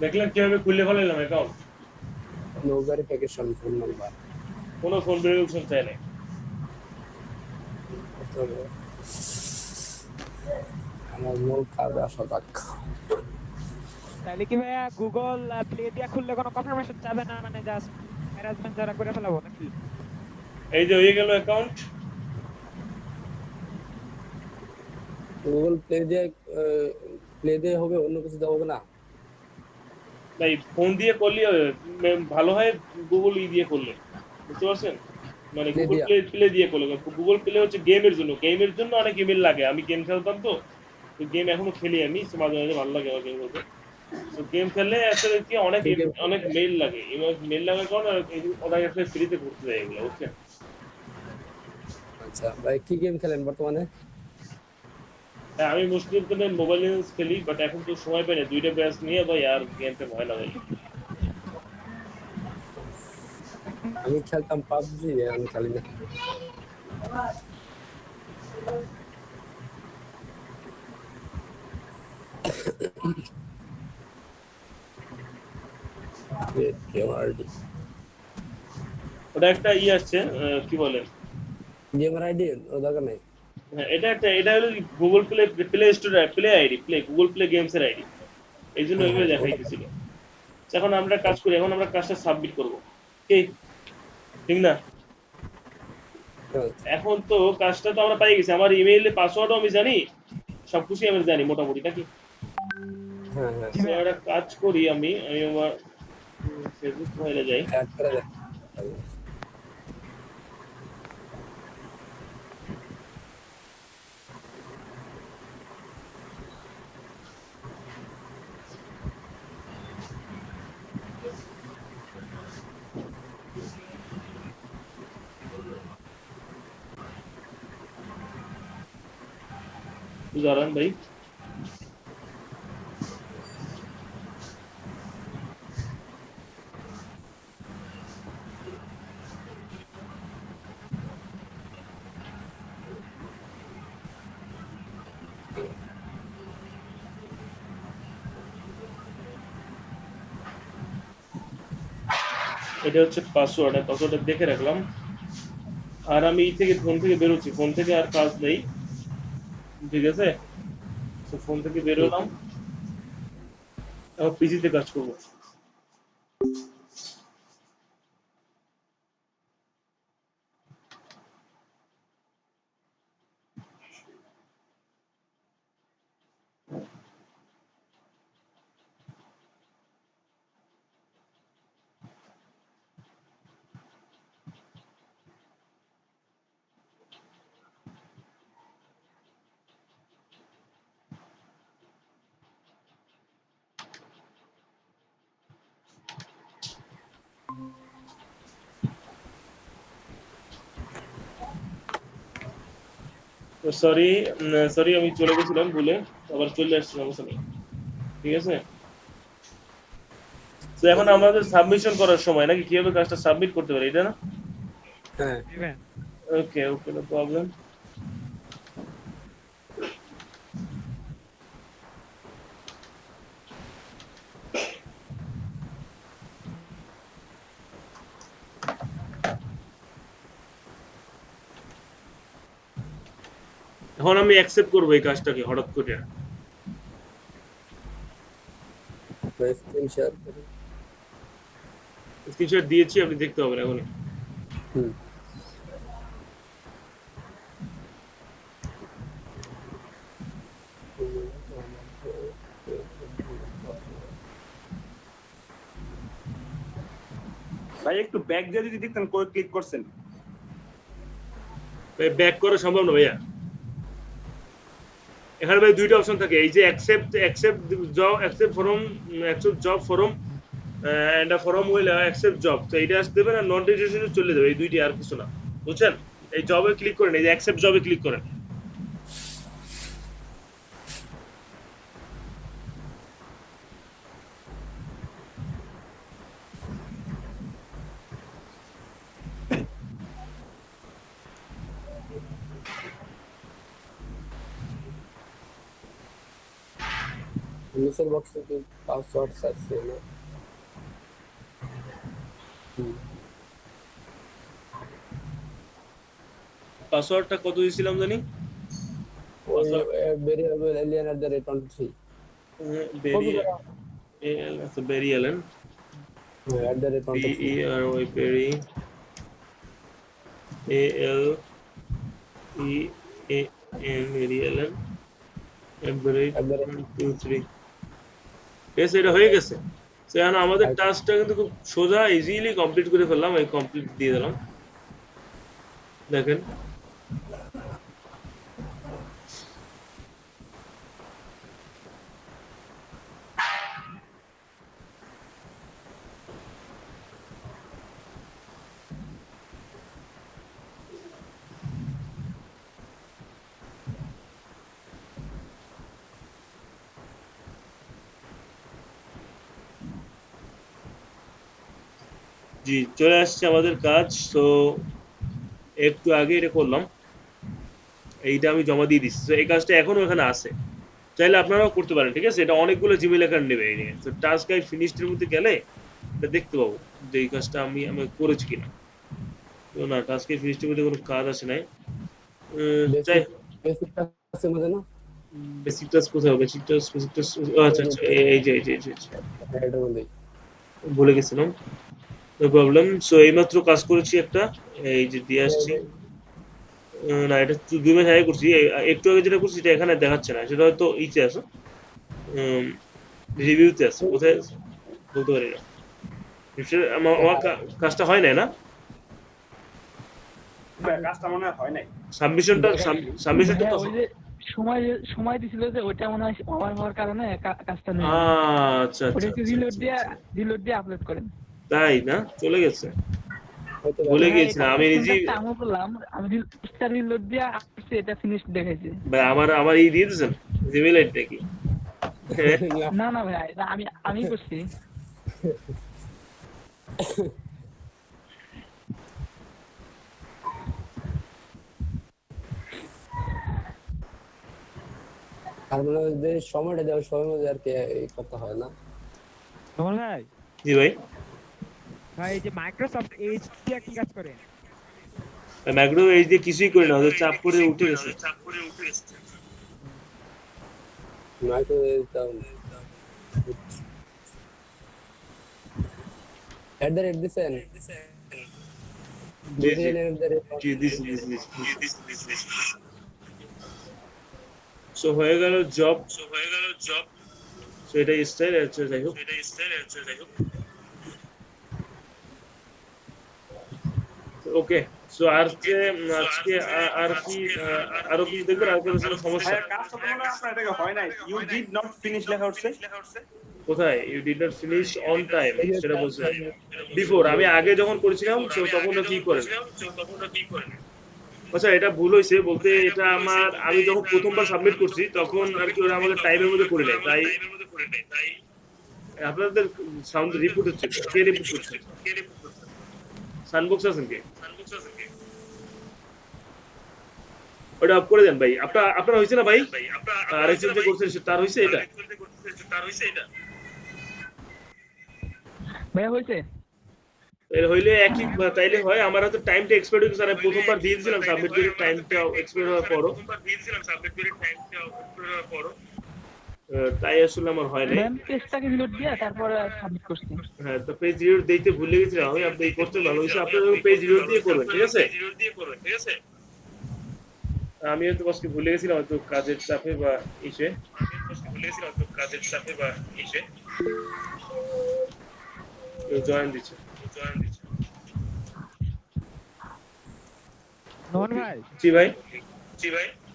দেখলেন কিভাবে খুলে ফেলাইলাম account, no verification phone number কোনো ফোন ভেরিফিকেশন চাই নাই। আমার মূল কাজ আসা যাক। তাহলে কি ভাইয়া গুগল প্লে দিয়ে খুললে কোনো কনফার্মেশন যাবে না, মানে জাস্ট ম্যানেজমেন্ট যারা করে ফেলাবো নাকি? এই যে হয়ে গেল অ্যাকাউন্ট। গুগল প্লে দিয়ে হবে, অন্য কিছু দেওয়া হবে না? ভাই ফোন দিয়ে করলে ভালো হয়, গুগল দিয়ে করলে, বুঝতে পারছেন? মানে Play গুগল দিয়া? প্লে দিয়ে করলে, গুগল প্লে হচ্ছে গেমের জন্য অনেক ইমেল লাগে। আমি গেম খেলতাম তো, গেম এখনো খেলি আমি, তো মাঝে মাঝে ভালো লাগে আমার গেম খেলতে। তো গেম খেললে আসলে কি অনেক অনেক মেইল লাগে, মেইল লাগার কারণে ওরা আসলে ফ্রিতে করতে দেয় এগুলো, বুঝছেন? আচ্ছা ভাই, কি গেম খেলেন বর্তমানে? হ্যাঁ, আমি মুসলিম তো মোবাইল লিজেন্ডস খেলি, বাট এখন তো সময় পাই না, 2টা ব্যাচ নিয়ে ভাই আর গেমটা ভয় না ভাই। আমি খেলতাম পাবজি, আমি খেলি না। ওটা একটা আসছে, কি বলে, গেমের আইডি ও দরকার নেই। হ্যাঁ, এটা হলো Google play store play ID, Google play games এর আইডি, এই জন্য হ্যাঁ, ওইভাবে হ্যাঁ, দেখাইতেছিল। এখন আমরা কাজ করি, এখন আমরা কাজটা সাবমিট করব, কি ঠিক না? হ্যাঁ, এখন তো কাজটা তো আমরা পাই গেছি, আমার ইমেইলে পাসওয়ার্ডও আমি জানি, সবকিছু আমি জানি মোটামুটি, নাকি? হ্যাঁ, হ্যাঁ, তো একটা কাজ করি, আমি আমার ফেসবুক প্রোফাইলে যাই। অ্যাড করে দেন। দাঁড়ান ভাই, এটা হচ্ছে পাসওয়ার্ডটা দেখে রাখলাম। আর আমি ফোন থেকে বেরোচ্ছি, ফোন থেকে আর কাজ নেই, ঠিক আছে? তো ফোন থেকে বেরোলাম, এখন পিসিতে কাজ করবো। তো সরি আমি চলে গেছিলাম ভুলে, আবার চলে আসছি, সমস্যা নেই, ঠিক আছে? তো এখন আমাদের সাবমিশন করার সময়, নাকি কিভাবে কাজটা সাবমিট করতে পারি, এটা না? হ্যাঁ, ওকে ওকে, নো প্রবলেম। এখন আমি অ্যাকসেপ্ট করবো এই কাজটাকে হঠাৎ করে। স্ক্রিনশট দিয়েছি, আপনি দেখতে পাবেন এখনই। হুম, ভাই একটু ব্যাক দিয়ে যদি দেখতেন কই ক্লিক করছেন। ব্যাক করা সম্ভব না ভাইয়া, এখানে ভাই 2টা অপশন থাকে, এই যে accept job from and a from will accept job, তো এইটা দেবেন, আর নন রেজিস্ট্রেশনে চলে যাবে, এই দুইটি, আর কিছু না, বুঝছেন? এই জবে ক্লিক করেন, এই যে অ্যাকসেপ্ট জবে ক্লিক করেন। নিচের বক্সে কি পাসওয়ার্ড আছে না? পাসওয়ার্ডটা কত দিয়েছিলাম জানি? ভেরিয়েবল alien@23 বেরি এল আছে বেরি এলেন @23 BERY বেরি ALEAN বেরি এলেন @23 এস এটা হয়ে গেছে। তো এখন আমাদের টাস্কটা কিন্তু খুব সোজা ইজিলি কমপ্লিট করে ফেললাম। এই কমপ্লিট দিয়ে দিলাম, দেখেন। জি চলে আসছে আমাদের কাজ। তো একটু আগে এটা করলাম, এইটা আমি জমা দিয়ে দিচ্ছি। তো এই কাজটা এখনো এখানে আছে, চাইলে আপনারাও করতে পারেন, ঠিক আছে? এটা অনেকগুলো জিমেল অ্যাকাউন্ট নেবে এই নিয়ে। তো টাস্ক গাইড ফিনিশড এর মধ্যে গেলে এটা দেখতে পাবো যে এই কাজটা আমি করেছি কিনা। তো না, টাস্ক গাইড ফিনিশড এর মধ্যে কোনো কাজ আসে নাই। চাই বেসিক টাস্কের মধ্যে না, বেসিক টাস্ক কোথায়? বেসিক টাস্ক আচ্ছা আচ্ছা, এই যে এটার মধ্যে ভুলে গেছিলাম। No problem. সো এইমাত্র কাজ করেছি একটা, এই যে দিয়ে আসছি। না, এটা 2 মাস আগে করছি। একটু আগে যেটা করছি এটা এখানে দেখাচ্ছে না, সেটা হয়তো ইতে আছে, রিভিউতে আছে, কোথায় আছে বলতে পারি না। আমার কাজটা হয় নাই না, কাজটা মনে হয় নাই। সাবমিশনটা তো ওই যে সময় দিছিল যে ওইটা মনে হয় ওভার হওয়ার কারণে কাজটা নেই। আচ্ছা ওটা আচ্ছা একটু রিলোড দিয়ে আপলোড করেন। তাই না, চলে গেছে, ভুলে গিয়েছিলাম আমি নিজে। আমি বললাম আমি রিলোড দিয়ে আসছে, এটা ফিনিশ দেখাইছে। ভাই আমার এই দিয়ে দিয়েছেন জিমেল আইডিটা কি? না না ভাই, আমি করছি। আর মানে যে সময়টা দেওয়ার সময়ের মধ্যে আর কি এই কথা হয় না। নোমান ভাই। জি ভাই। ভাই এই যে মাইক্রোসফট এজ দিয়ে কি কাজ করে? ম্যাক্রো এই দিয়ে কিছুই করি না, ওদের চাপ করে উঠে গেছে। মাইক্রো দিছেন সো হয়ে গেল জব। সো এটা স্টাইল আছে, যাই হোক। ওকে, সো আজকে আর কি আরো কিছু দেখবেন? আর কোনো সমস্যা? কাজটা তো মনে হয় আপনার এটাকে হয় নাই। ইউ ডিড নট ফিনিশ লেখা হচ্ছে কোথায়? You did not finish on time সেটা বলছে বিফোর। আমি আগে যখন করেছিলাম তখন কি করেন? আচ্ছা, এটা ভুল হয়েছে বলতে, এটা আমি যখন প্রথমবার সাবমিট করছি তখন আর কি ওরা আমাদের টাইমের মধ্যে করে নেয়। তাই আপনাদের সাউন্ড রিপোর্ট হচ্ছে, কে রিপোর্ট করছে? সানবক্স আছেন কে? ওটা অফ করে দেন ভাই। আপনার হয়েছে না ভাই? আরেকজন যে করছেন তার হয়েছে এটা? ভাইয়া হয়েছে? এর হইলে একই তাইলে হয়। আমার হয়তো টাইমটা এক্সপায়ার হয়ে গেছে, আমি প্রথমবার দিয়ে দিয়েছিলাম সাবমিট করে, টাইমটা এক্সপায়ার হওয়ার পরও তাই আসলে আমার হয় নাই। ম্যাম পেজটাকে রিলোড দিয়ে তারপর সাবমিট করছি। হ্যাঁ, তো পেজ রিলোড দিতে ভুলে গেছিলাম আমি। আপনি করতে ভালো হয়েছে, আপনি পেজ রিলোড দিয়ে করবেন, ঠিক আছে? আমি হয়তো আজকে ভুলে গেছিলাম, হয়তো কাজের চাপে বা ইসে। জয়েন দিচ্ছে। নোমান ভাই। জি ভাই।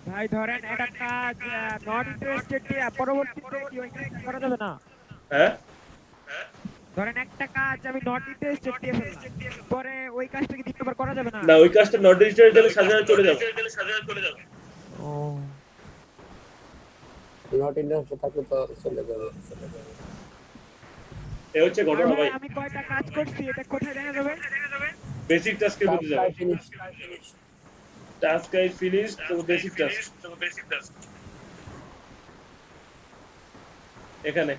ভাই ধরেন একটা কাজ নট ইন্টারেস্টেড দিয়ে পরবর্তীতে কি ওই কাজ করা যাবে না? হ্যাঁ, ধরেন একটা কাজ আমি নট ইন্টারেস্টেড দিয়ে ফেললাম, পরে ওই কাজটা কি দ্বিতীয়বার করা যাবে না? না, ওই কাজটা নট রেজিস্টার্ড দিলে সাজানো চলে যাবে। ও নট ইন্টারেস্টেড থাকলে তো চলে যাবে। এই হচ্ছে ঘটনা ভাই। আমি কয়টা কাজ করছি এটা কোথায় দেখা যাবে? বেসিক টাস্কের মধ্যে যাবে। টাস্ক গাইড ফিনিশ, তো বেসিক টাস্ক। এখানে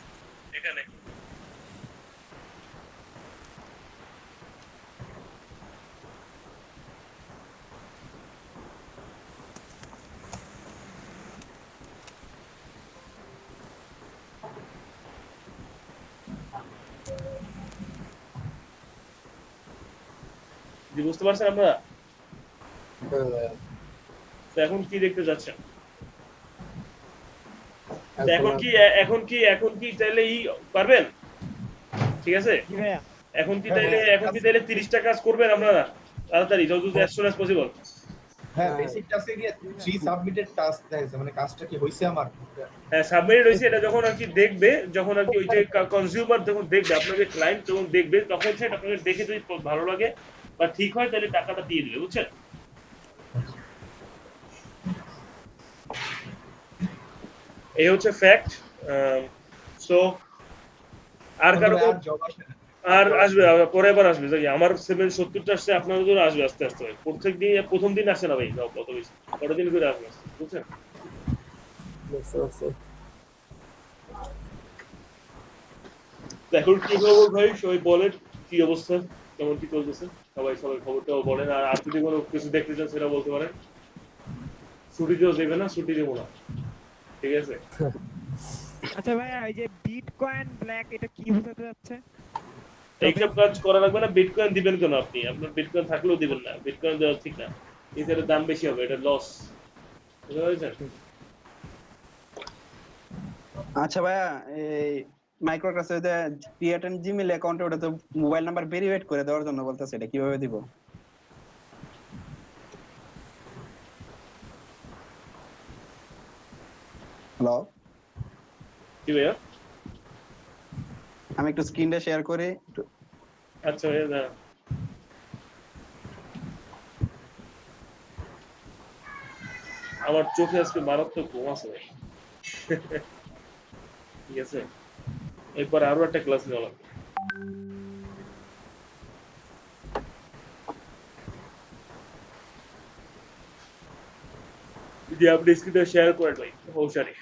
জি, বুঝতে পারছেন আপনারা? হ্যাঁ ভাইয়া। তো এখন কি দেখতে যাচ্ছেন? তো এখন এখন কি চাইলে পারবেন? ঠিক আছে, জি ভাইয়া। এখন কি তাইলে 30টা কাজ করবেন আপনারা তাড়াতাড়ি, যত as soon as possible? হ্যাঁ, বেসিক টাস্কে গিয়ে 3 সাবমিটেড টাস্ক দেখাইছে, মানে কাজটা কি হইছে আমার? হ্যাঁ, সাবমিটেড হয়েছে। এটা যখন আর কি দেখবে, যখন আর কি ওই যে কনজিউমার যখন দেখবে, আপনাদের ক্লায়েন্ট যখন দেখবে, তখন সেটা আপনাকে দেখে যদি ভালো লাগে বা ঠিক হয় তাহলে টাকাটা দিয়ে দিবে, বুঝছেন? এই হচ্ছে ফ্যাক্ট। সো আর কারো আর জব আসে না। আর আসবে, পরে আবার আসবে। দেখি আমার 70টা আসছে, আপনাদের জন্য আসবে আস্তে আস্তে ভাই। প্রথম দিন আসে না ভাই, কত বেশি, কটা দিন করে আসবে, বুঝছেন? বুঝতে পারছি। তো এখন কি খবর ভাই, সবাই বলেন কি অবস্থা, কেমন কি চলতেছে? সবাই খবরটাও বলেন। আর যদি কোনো কিছু দেখতে চান সেটা বলতে পারেন। ছুটি দিয়েও দেবে না, ছুটি দেবো না, ঠিক আছে? আচ্ছা ভাইয়া, এই যে বিটকয়েন ব্ল্যাক এটা কি বোঝাতে যাচ্ছে? এইসব কাজ করা লাগবে না। বিটকয়েন দিবেন কেন আপনি? আপনার বিটকয়েন থাকলেও দিবেন না, বিটকয়েন দেওয়া ঠিক না। এটার দাম বেশি হবে, এটা লস, বুঝতে পেরেছেন? আচ্ছা ভাইয়া, এই মাইক্রোক্রাসে যে ক্রিয়েট এন্ড জিমেইল অ্যাকাউন্টে ওটা তো মোবাইল নাম্বার ভেরিফাইড করে দেওয়ার জন্য বলতেছে, এটা কিভাবে দিব? হ্যালো, কি ভাইয়া? আমি একটু স্ক্রিনটা শেয়ার করি। আচ্ছা ভাইয়া, দাঁড়ান। আমার চোখে আজকে মারাত্মক ঘুম আছে ভাই। ঠিক আছে, এরপর আরো একটা ক্লাস নেওয়া লাগবে। যদি আপনি স্ক্রিনটা শেয়ার করেন ভাই, হুঁশিয়ারি।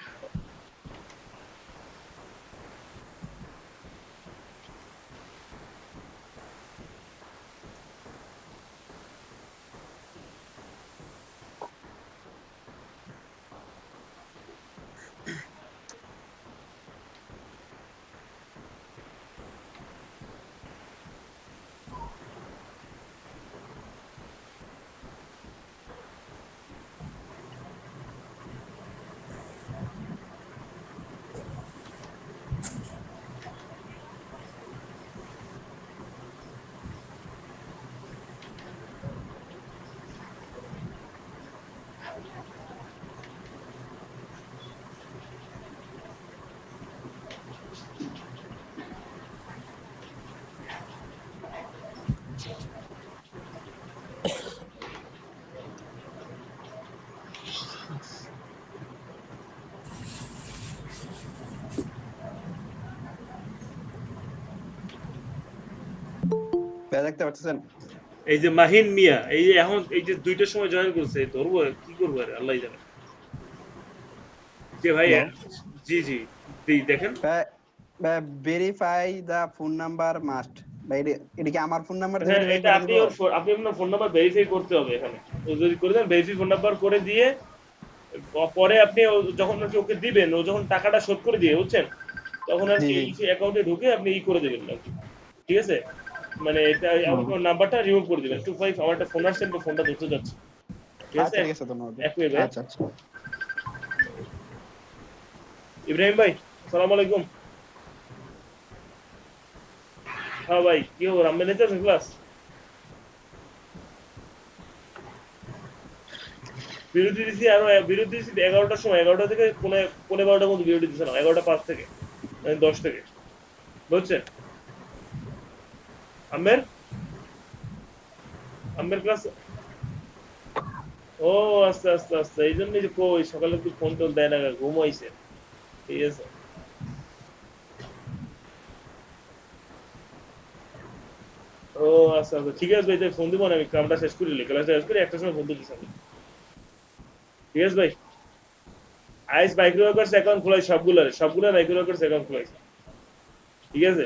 দেখতে পাচ্ছেন? এই যে মাহিন মিয়া, এই যে এখন এই যে 2টার সময় জয়েন করছে, ধরবো কি করবো আরে আল্লাহ জানে। যে ভাই, জি জি, দেখেন ভেরিফাই দা ফোন নাম্বার মাস্ট। ভাই এটা কি আমার ফোন নাম্বার দিয়ে হ্যাঁ, ভেরিফাই এটা করে আপনি দিব? আপনি আপনার ফোন নাম্বার ভেরিফাই করতে হবে এখানে। ও যদি করে দেন, ভেরিফাই ফোন নাম্বার করে দিয়ে পরে আপনি যখন নাকি ওকে দিবেন, ও যখন টাকাটা শোধ করে দিয়ে, বুঝছেন, তখন আর কি অ্যাকাউন্টে ঢুকে আপনি করে দেবেন আর কি। ঠিক আছে, মানে এটা আপনার নাম্বারটা রিমুভ করে দিবেন। 25 আমার একটা ফোন আসছে, ফোনটা ধরতে যাচ্ছে। ঠিক আছে, ঠিক আছে, ধন্যবাদ। এক মিনিট ভাই। আচ্ছা আচ্ছা। ইব্রাহিম ভাই, আসসালামু আলাইকুম। হ্যাঁ ভাই, কি খবর? আমি নিতে আছেন ক্লাস? বিরতি দিছি, আরো বিরতি দিছি 11টার সময়, 11টা থেকে 12:15 মধ্যে বিরতি দিছিলাম, 11টা 5 থেকে 10 থেকে, বুঝছেন? আমের ক্লাস। ও আচ্ছা আচ্ছা আচ্ছা, এই জন্যই যে কই সকালে একটু ফোন টোন দেয় না, ঘুমাইছে। ঠিক আছে, ও আচ্ছা আচ্ছা, ঠিক আছে ভাই, তাই ফোন দিব না, আমি কামটা শেষ করি, ক্লাসটা শেষ করি, 1টার সময় ফোন দিচ্ছি আমি। ঠিক আছে ভাই, আইস মাইক্রোওয়ার্কার্স অ্যাকাউন্ট খোলাই সবগুলো মাইক্রোওয়ার্কার্স অ্যাকাউন্ট খোলাইছে ঠিক আছে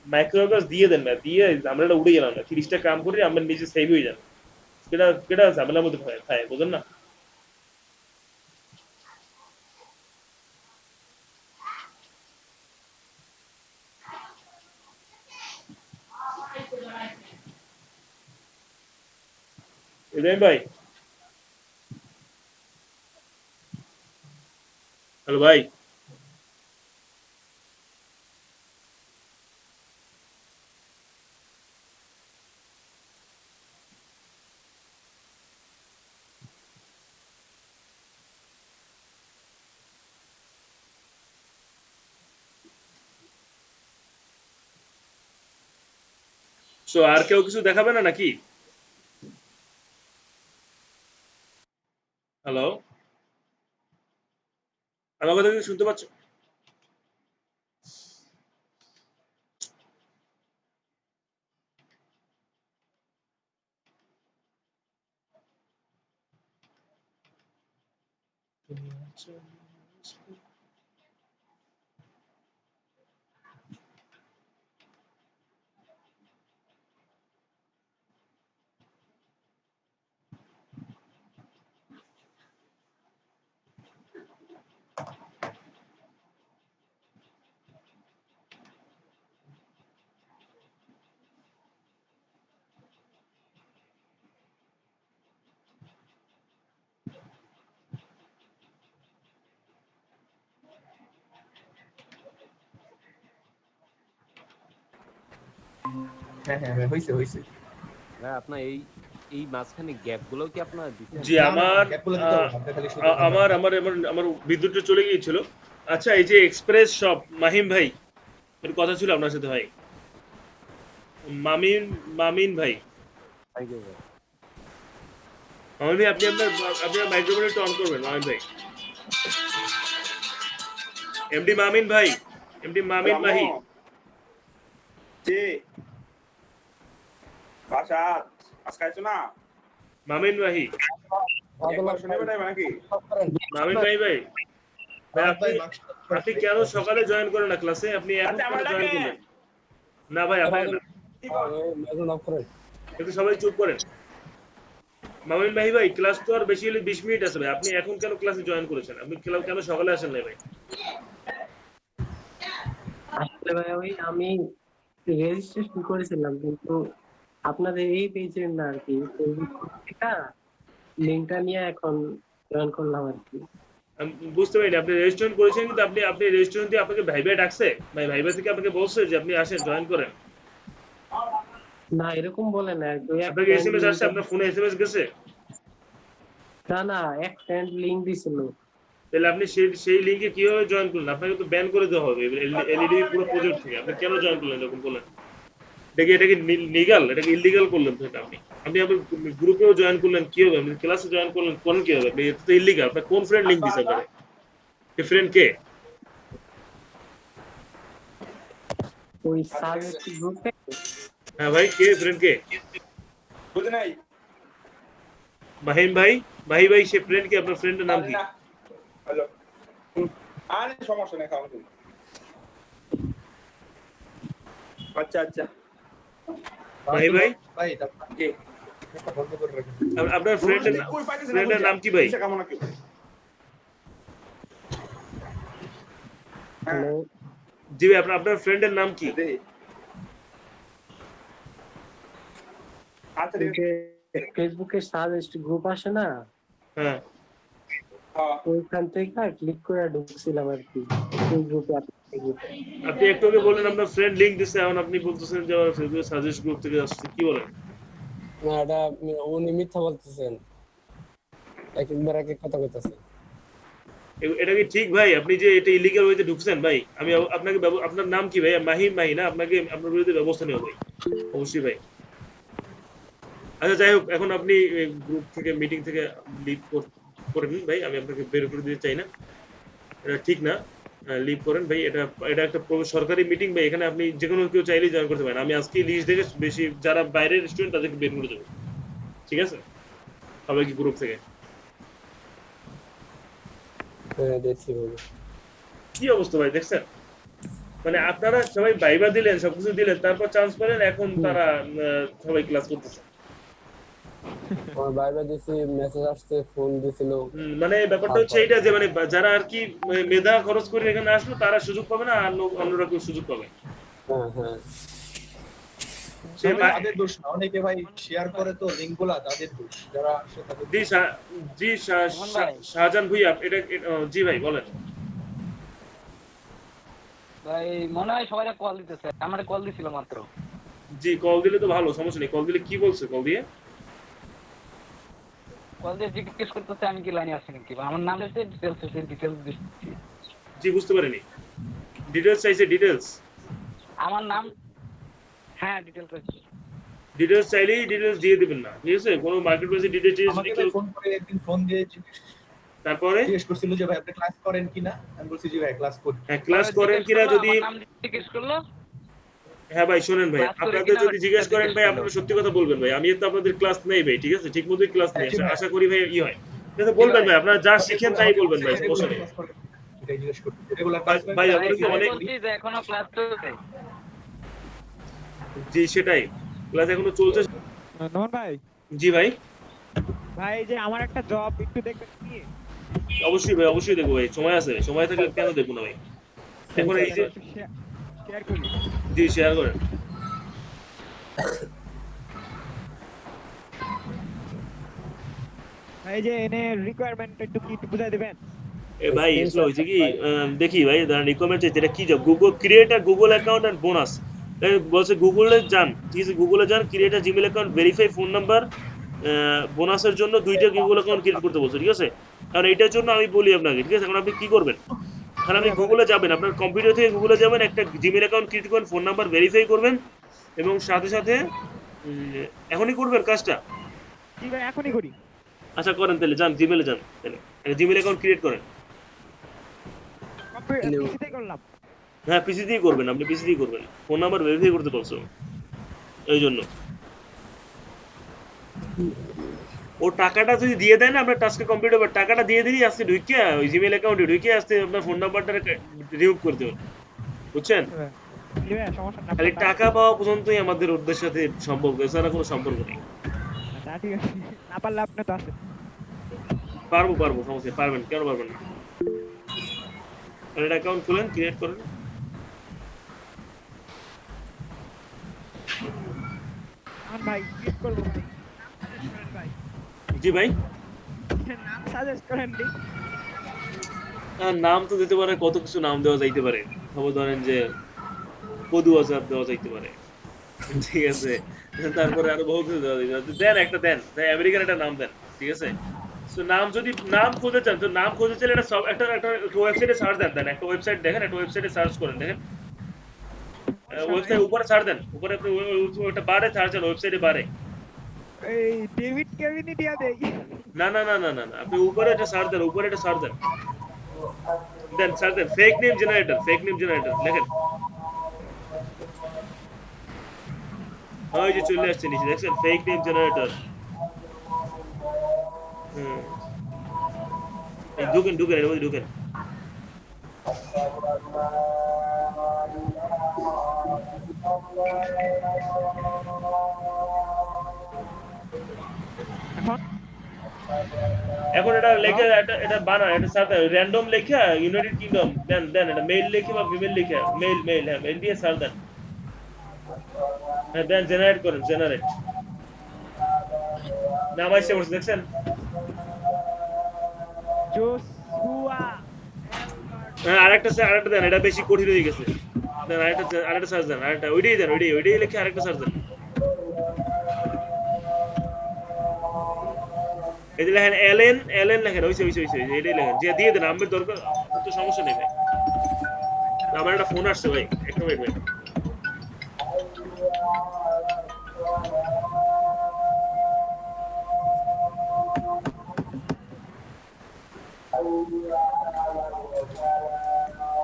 মাইক্রোওয়ার্কার্স দিয়ে দেন না দিয়ে আমরা এটা উড়ে গেলাম না 30টা কাম করি আমরা নিজে সেভ হয়ে যান কেটা কেটা ঝামেলার মধ্যে খায় বুঝেন না ইব্রাহিম ভাই হ্যালো ভাই সো আর কেউ কিছু দেখাবে না নাকি হ্যালো আমার কথা কি শুনতে পাচ্ছ হ্যাঁ হইছে ভাই আপনার এই এই মাঝখানে গ্যাপ গুলো কি আপনার দিছেন জি আমার বিদ্যুৎটা চলে গিয়েছিল আচ্ছা এই যে এক্সপ্রেস শপ মাহিম ভাই এর কথা ছিল আপনার সাথে ভাই মামিন ভাই থ্যাংক ইউ ভাই মামিন ভাই আপনি আপনার মাইক্রোফোনটা একটু অন করবেন মামিন ভাই এমডি মামিন ভাই জি বাসা আজকাইছো না মামিন ভাই একবার শুনে বেটাই নাকি মামিন ভাই আপনি কেন সকালে জয়েন করেন না ক্লাসে আপনি এখন জয়েন করলেন না ভাই আপনি একটু সবাই চুপ করেন মামিন ভাই ক্লাস তো আর বেশি হলে 20 মিনিট আছে ভাই আপনি এখন কেন ক্লাসে জয়েন করেছেন আপনি কেন সকালে আসেন না ভাই আসলে ভাই ওই আমি রেজিস্ট্রেশন করেছিলাম কিন্তু আপনাদের এই পেজের না আর কি লিঙ্কটা নিয়ে এখন জয়েন করলাম আর কি আমি বুঝতে পারিনি আপনি রেজিস্ট্রেশন করেছেন কিন্তু আপনি রেজিস্ট্রেশন দিয়ে আপনাকে ভাইবা ডাকছে ভাইবা থেকে আপনাকে বলছে যে আপনি আসেন জয়েন করেন না এরকম বলে না আপনাকে এসএমএস আসছে আপনার ফোনে এসএমএস গেছে না এক ফ্রেন্ড লিংক দিছিল তাহলে আপনি সেই লিংকে কিভাবে জয়েন করলেন আপনাকে তো ব্যান করে দেওয়া হবে এলইডি পুরো প্রজেক্ট থেকে আপনি কেন জয়েন করলেন যখন বলেন এটা কি লিগ্যাল এটা কি ইললিগ্যাল করলেন তো আপনি আপনার গ্রুপেও জয়েন করলেন কি হবে আপনি ক্লাসে জয়েন করলেন কোন কি হবে এটা তো ইললিগ্যাল আপনি কোন ফ্রেন্ড লিংক দিছেন আপনারে এই ফ্রেন্ড কে ওই সাজেস্ট গ্রুপে হ্যাঁ ভাই কে ফ্রেন্ড কে বুঝে নাই মাহিম ভাই সে ফ্রেন্ড কে আপনার ফ্রেন্ডের নাম কি হ্যালো আরে সমস্যা নেই খাওয়া তুমি আচ্ছা ভাই কে আপনার ফ্রেন্ডের নাম কি ভাই হ্যালো জি ভাই আপনার ফ্রেন্ডের নাম কি ফেসবুকে সাজেস্ট গ্রুপ আসে না হ্যাঁ ওইখান থেকে ক্লিক করে ঢুকছিলাম আর কি ওই গ্রুপে আপনি একটু আগে বললেন আপনার ফ্রেন্ড লিংক দিছে এখন আপনি বলতেছেন যে আমার ফেসবুকে সাজেস্ট গ্রুপ থেকে আসছে কি বলেন না এটা উনি মিথ্যা বলতেছেন একবার এক কথা কইতাছেন এটা কি ঠিক ভাই আপনি যে এটা ইলিগ্যাল ওয়েতে ঢুকছেন ভাই আমি আপনাকে আপনার নাম কি ভাই মাহিম না আপনাকে আপনার বিরুদ্ধে ব্যবস্থা নেব ভাই অবশ্যই ভাই আচ্ছা যাই হোক এখন আপনি গ্রুপ থেকে মিটিং থেকে লিভ করে নিন ভাই আমি আপনাকে বের করে দিতে চাই না এটা ঠিক না লিভ করেন ভাই এটা একটা সরকারি মিটিং ভাই এখানে আপনি যে কোনো কেউ চাইলেই জয়েন করতে পারেন আমি আজকে লিস্ট দেখে বেশি যারা বাইরের স্টুডেন্ট তাদেরকে বের করে দেবো ঠিক আছে সবাইকে গ্রুপ থেকে। হ্যাঁ দেখছি বলো। কি অবস্থা ভাই দেখছেন? মানে আপনারা সবাই ভাইবা দিলেন, সবকিছু দিলেন, তারপর চান্স পেলেন, এখন তারা সবাই ক্লাস করতেছে। আমার বাইরে দিছি, মেসেজ আসছে, ফোন দিছিল। মানে ব্যাপারটা হচ্ছে এইটা যে মানে যারা আর কি মেধা খরচ করে এখানে আসলো তারা সুযোগ পাবে না, আর অন্যরা কেউ সুযোগ পাবে। হ্যাঁ হ্যাঁ তাদের দোষ না, অনেকে ভাই শেয়ার করে তো লিংকগুলা, তাদের দোষ যারা আসে তাদের। জি শাহজাহান ভুইয়া, এটা জি ভাই বলেন। ভাই মনে হয় সবাই কল দিতেছে, আমার কল দিছিল মাত্র। জি কল দিলে তো ভালো, সমস্যা নেই। কল দিলে কি বলছে? কল দিয়ে জিজ্ঞেস করতেছে আমি কি লাইনে আছি নাকি, আমার নাম এসে ডিটেলস দিচ্ছি। জি বুঝতে পারিনি, ডিটেইলস চাইছে? ডিটেইলস আমার নাম, হ্যাঁ ডিটেলস চাইছে। ডিটেইলস চাইলেই ডিটেইলস দিয়ে দিবেন না, ঠিক আছে? কোনো মার্কেট প্লেসে ডিটেইলস আমাকে ভাই ফোন করে একদিন ফোন দিয়ে তারপরে জিজ্ঞেস করছিল যে ভাই আপনি ক্লাস করেন কিনা, আমি বলছি জি ভাই ক্লাস করি। হ্যাঁ ক্লাস করেন কিনা যদি জিজ্ঞেস করলো, হ্যাঁ ভাই শোনেন ভাই, আপনাদের যদি জিজ্ঞেস করেন ভাই আপনারা সত্যি কথা বলবেন ভাই, আমি তো আপনাদের ক্লাস নেই ভাই, ঠিক আছে? ঠিক মতোই ক্লাস নেই, আশা করি ভাই ই হয়, ঠিক আছে? বলবেন ভাই, আপনারা যা শিখেন তাই বলবেন ভাই, সমস্যা নেই। এটাই জিজ্ঞেস করতে রেগুলার ক্লাস ভাই আপনারা কি অনেক এখনো ক্লাস চলছে? জি সেটাই, ক্লাস এখনো চলছে। নোমান ভাই। জি ভাই। ভাই যে আমার একটা জব একটু দেখবেন কি? অবশ্যই ভাই, অবশ্যই দেখবো ভাই, সময় আছে, সময় থাকলে কেন দেখবো না ভাই? এখন এই যে শেয়ার করি। জি শেয়ার করেন। ভাই যে এনে রিকোয়ারমেন্ট একটু কি বুঝাই দিবেন? এ ভাই এসলো হইছে কি, দেখি ভাই দাঁড়ান, রিকমেন্ড চাইছে, এটা কি job? Google create a Google account and bonus. বলছে গুগলে যান, ঠিক আছে? গুগলে যান, create a Gmail account, verify phone number, বোনাসের জন্য 2টা গুগল অ্যাকাউন্ট ক্রিয়েট করতে বলছে, ঠিক আছে? কারণ এইটার জন্য আমি বলি আপনাকে, ঠিক আছে? এখন আপনি কি করবেন? কারণ আপনি গুগলে যাবেন, আপনার কম্পিউটার থেকে গুগলে যাবেন, একটা জিমেল অ্যাকাউন্ট ক্রিয়েট করবেন, ফোন নাম্বার ভেরিফাই করবেন, এবং সাথে সাথে এখনই করবেন কাজটা। জি ভাই এখনই করি। আচ্ছা করেন তাহলে, যান জিমেলে যান, তাহলে একটা জিমেল অ্যাকাউন্ট ক্রিয়েট করেন। পিসিতে করলাম। হ্যাঁ পিসি দিয়ে করবেন, আপনি পিসি দিয়ে করবেন, ফোন নাম্বার ভেরিফাই করতে পারছো এই জন্য। ও টাকাটা যদি দিয়ে দেয় না আপনার টাস্কে কমপ্লিট হবে, টাকাটা দিয়ে দিলেই আজকে ঢুকে ওই জিমেল অ্যাকাউন্টে ঢুকে আসতে আপনার ফোন নাম্বারটা রিমুভ করে দেবেন, বুঝছেন? খালি টাকা পাওয়া পর্যন্তই আমাদের ওদের সাথে সম্পর্ক, এছাড়া কোনো সম্পর্ক নেই। ঠিক আছে, না পারলে আপনি তো আছেন। পারবো পারবো, সমস্যা নেই, পারবেন, কেন পারবেন না? একটা অ্যাকাউন্ট খুলেন, ক্রিয়েট করেন। ভাই ক্লিক করব ভাই। জি ভাই নাম সাজেস্ট করেন দি। নাম তো দিতে পারে, কত কিছু নাম দেওয়া যাইতে পারে। খবর ধরেন যে পদু আজাদ দেওয়া যাইতে পারে, ঠিক আছে? তারপরে আরো বহু কিছু দেওয়া যাইতে পারে। দেন একটা, দেন আমেরিকান একটা নাম দেন, ঠিক আছে? তো নাম যদি নাম খুঁজে চান, তো নাম খুঁজে চাইলে এটা সব একটা ওয়েবসাইটে সার্চ দেন, দেন একটা ওয়েবসাইট দেখেন, একটা ওয়েবসাইটে সার্চ করেন, দেখেন ওয়েবসাইট উপরে ছাড় দেন, উপরে আপনি ওটা বারে ছাড় দেন, ওয়েবসাইটে বারে। এই ডেভিড কেভিনই দিয়া দেই। না না না না না, আপনি উপরে এটা সার্চ দেন, উপরে এটা সার্চ দেন, দেন সার্চ দেন fake name generator, fake name generator লেখেন। ওই যে চলে আসছে নিচে, দেখছেন ফেক নেম জেনারেটর। ঢুকেন ঢুকেন, এর মধ্যে ঢুকেন। এখন এটা লেখা, এটা বানা, এটা সাথে র্যান্ডম লেখা ইউনাইটেড কিংডম দেন, দেন এটা মেইল লেখা বা ফিমেল লেখা, মেইল মেইল, হ্যাঁ মেইল দিয়ে সার্চ দেন, হ্যাঁ দেন জেনারেট করেন, জেনারেট। নাম আসছে বলছে, দেখছেন? জোসুয়া। হ্যাঁ আরেকটা দেন, এটা বেশি কঠিন হয়ে গেছে। দেন আরেকটা সার্চ দেন, আরেকটা ওইটাই দেন, ওইটাই লিখে আরেকটা সার্চ দেন। এই যে লেখেন এলএন, এলএন লেখেন, ওইসে এটাই লেখেন, যে দিয়ে দেন, আমার দরকার তো সমস্যা নেই ভাই। আমার একটা ফোন আসছে ভাই, একটা মিনিট ভাই।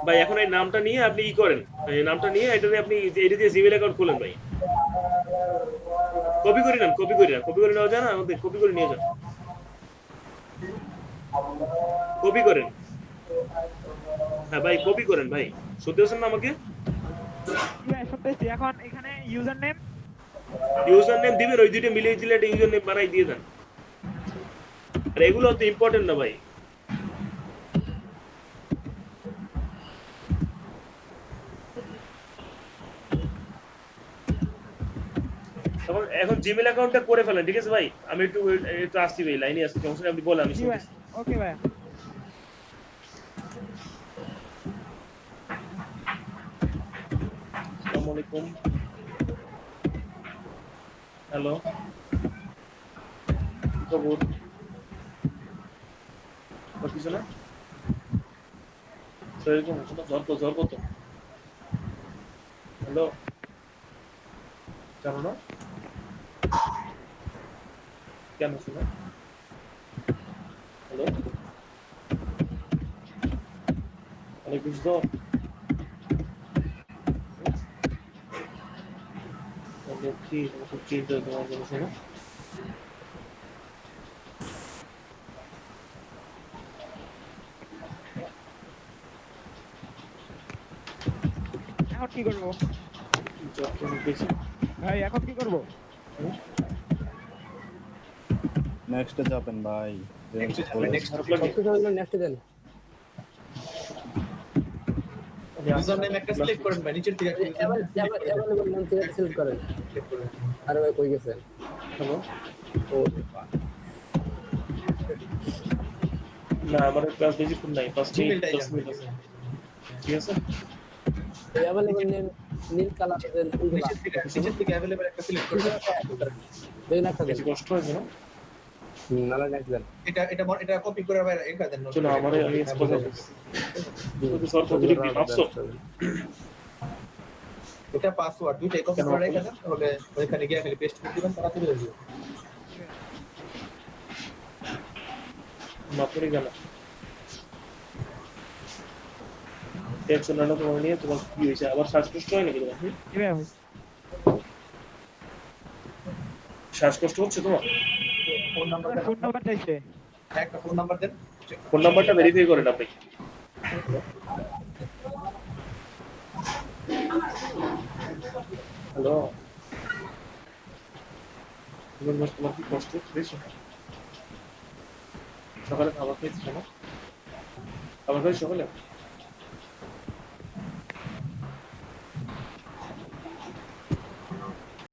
ভাই এখন এই নামটা নিয়ে আপনি ই করেন, এই নামটা নিয়ে এটা দিয়ে আপনি এটা দিয়ে জিমেল অ্যাকাউন্ট খুলেন ভাই। কপি করে নেন, কপি করে নেওয়া যায় না আমাদের, কপি করে নিয়ে যান। কপি করেন। হ্যাঁ ভাই কপি করেন ভাই, শুনতে পাচ্ছেন না আমাকে? ভাই শুনতেছি। এখন এখানে ইউজার নেম ইউজার নেম দিবেন, ওই দুইটা মিলিয়ে দিলে একটা ইউজার নেম বানাই দিয়ে দেন। আর এগুলো তো ইম্পর্টেন্ট না ভাই। এখন জিমেল অ্যাকাউন্টটা করে ফেলেন, ঠিক আছে ভাই? আমি একটু আসছি ভাই, লাইনে আসছি, সমস্যা নেই, আপনি বলেন, আমি শুনতেছি। ওকে ভাই। আসসালামু আলাইকুম। হ্যালো, খবর? কিছু না, জ্বর কত? হ্যালো, জানো না কেন শোনা? হ্যালো, অনেক কিছু জ্বর? কি খুব চিন্তা তোমার জন্য, শোনো। এখন কি করব ভাই? এখন কি করব? নেক্সটে যাবেন ভাই। নেক্সট দেন। ইউজার নেম একটা সিলেক্ট করেন ভাই, নিচের দিকে একটা অ্যাভেলেবল নাম থেকে সিলেক্ট করেন। আরে ভাই কই গেছেন? হ্যালো, ও না আমার ক্লাস বেশিক্ষণ নাই, 5 মিনিট 10 মিনিট আছে, ঠিক আছে? অ্যাভেলেবল নেম নীল কালার দেন, নিচের দিকে অ্যাভেলেবল একটা সিলেক্ট করেন। দেন একটা দেন। বেশি কষ্ট হয়েছে না? নালা নেক্সট দেন। এটা কপি করে ভাই এটা দেন। চলো আমারে আমি এক্সপোজ করছি। তো সর কত দিবি মাপছো? এটা পাসওয়ার্ড দুইটাই কপি করে রেখে দেন, তাহলে ওইখানে গিয়ে খালি পেস্ট করে দিবেন, তাড়াতাড়ি হয়ে যাবে। মাপরে গেল টেনশন না তোমার নিয়ে, তোমার কি হয়েছে? আবার শ্বাসকষ্ট হয় নাকি তোমার? শ্বাসকষ্ট হচ্ছে তোমার? ফোন নাম্বার চাইছে, একটা ফোন নাম্বার দেন। ফোন নাম্বারটা ভেরিফাই করেন আপনি। হ্যালো, তোমার কি কষ্ট হচ্ছে? সকালে খাবার খেয়েছো না? খাবার খাইছো সকালে?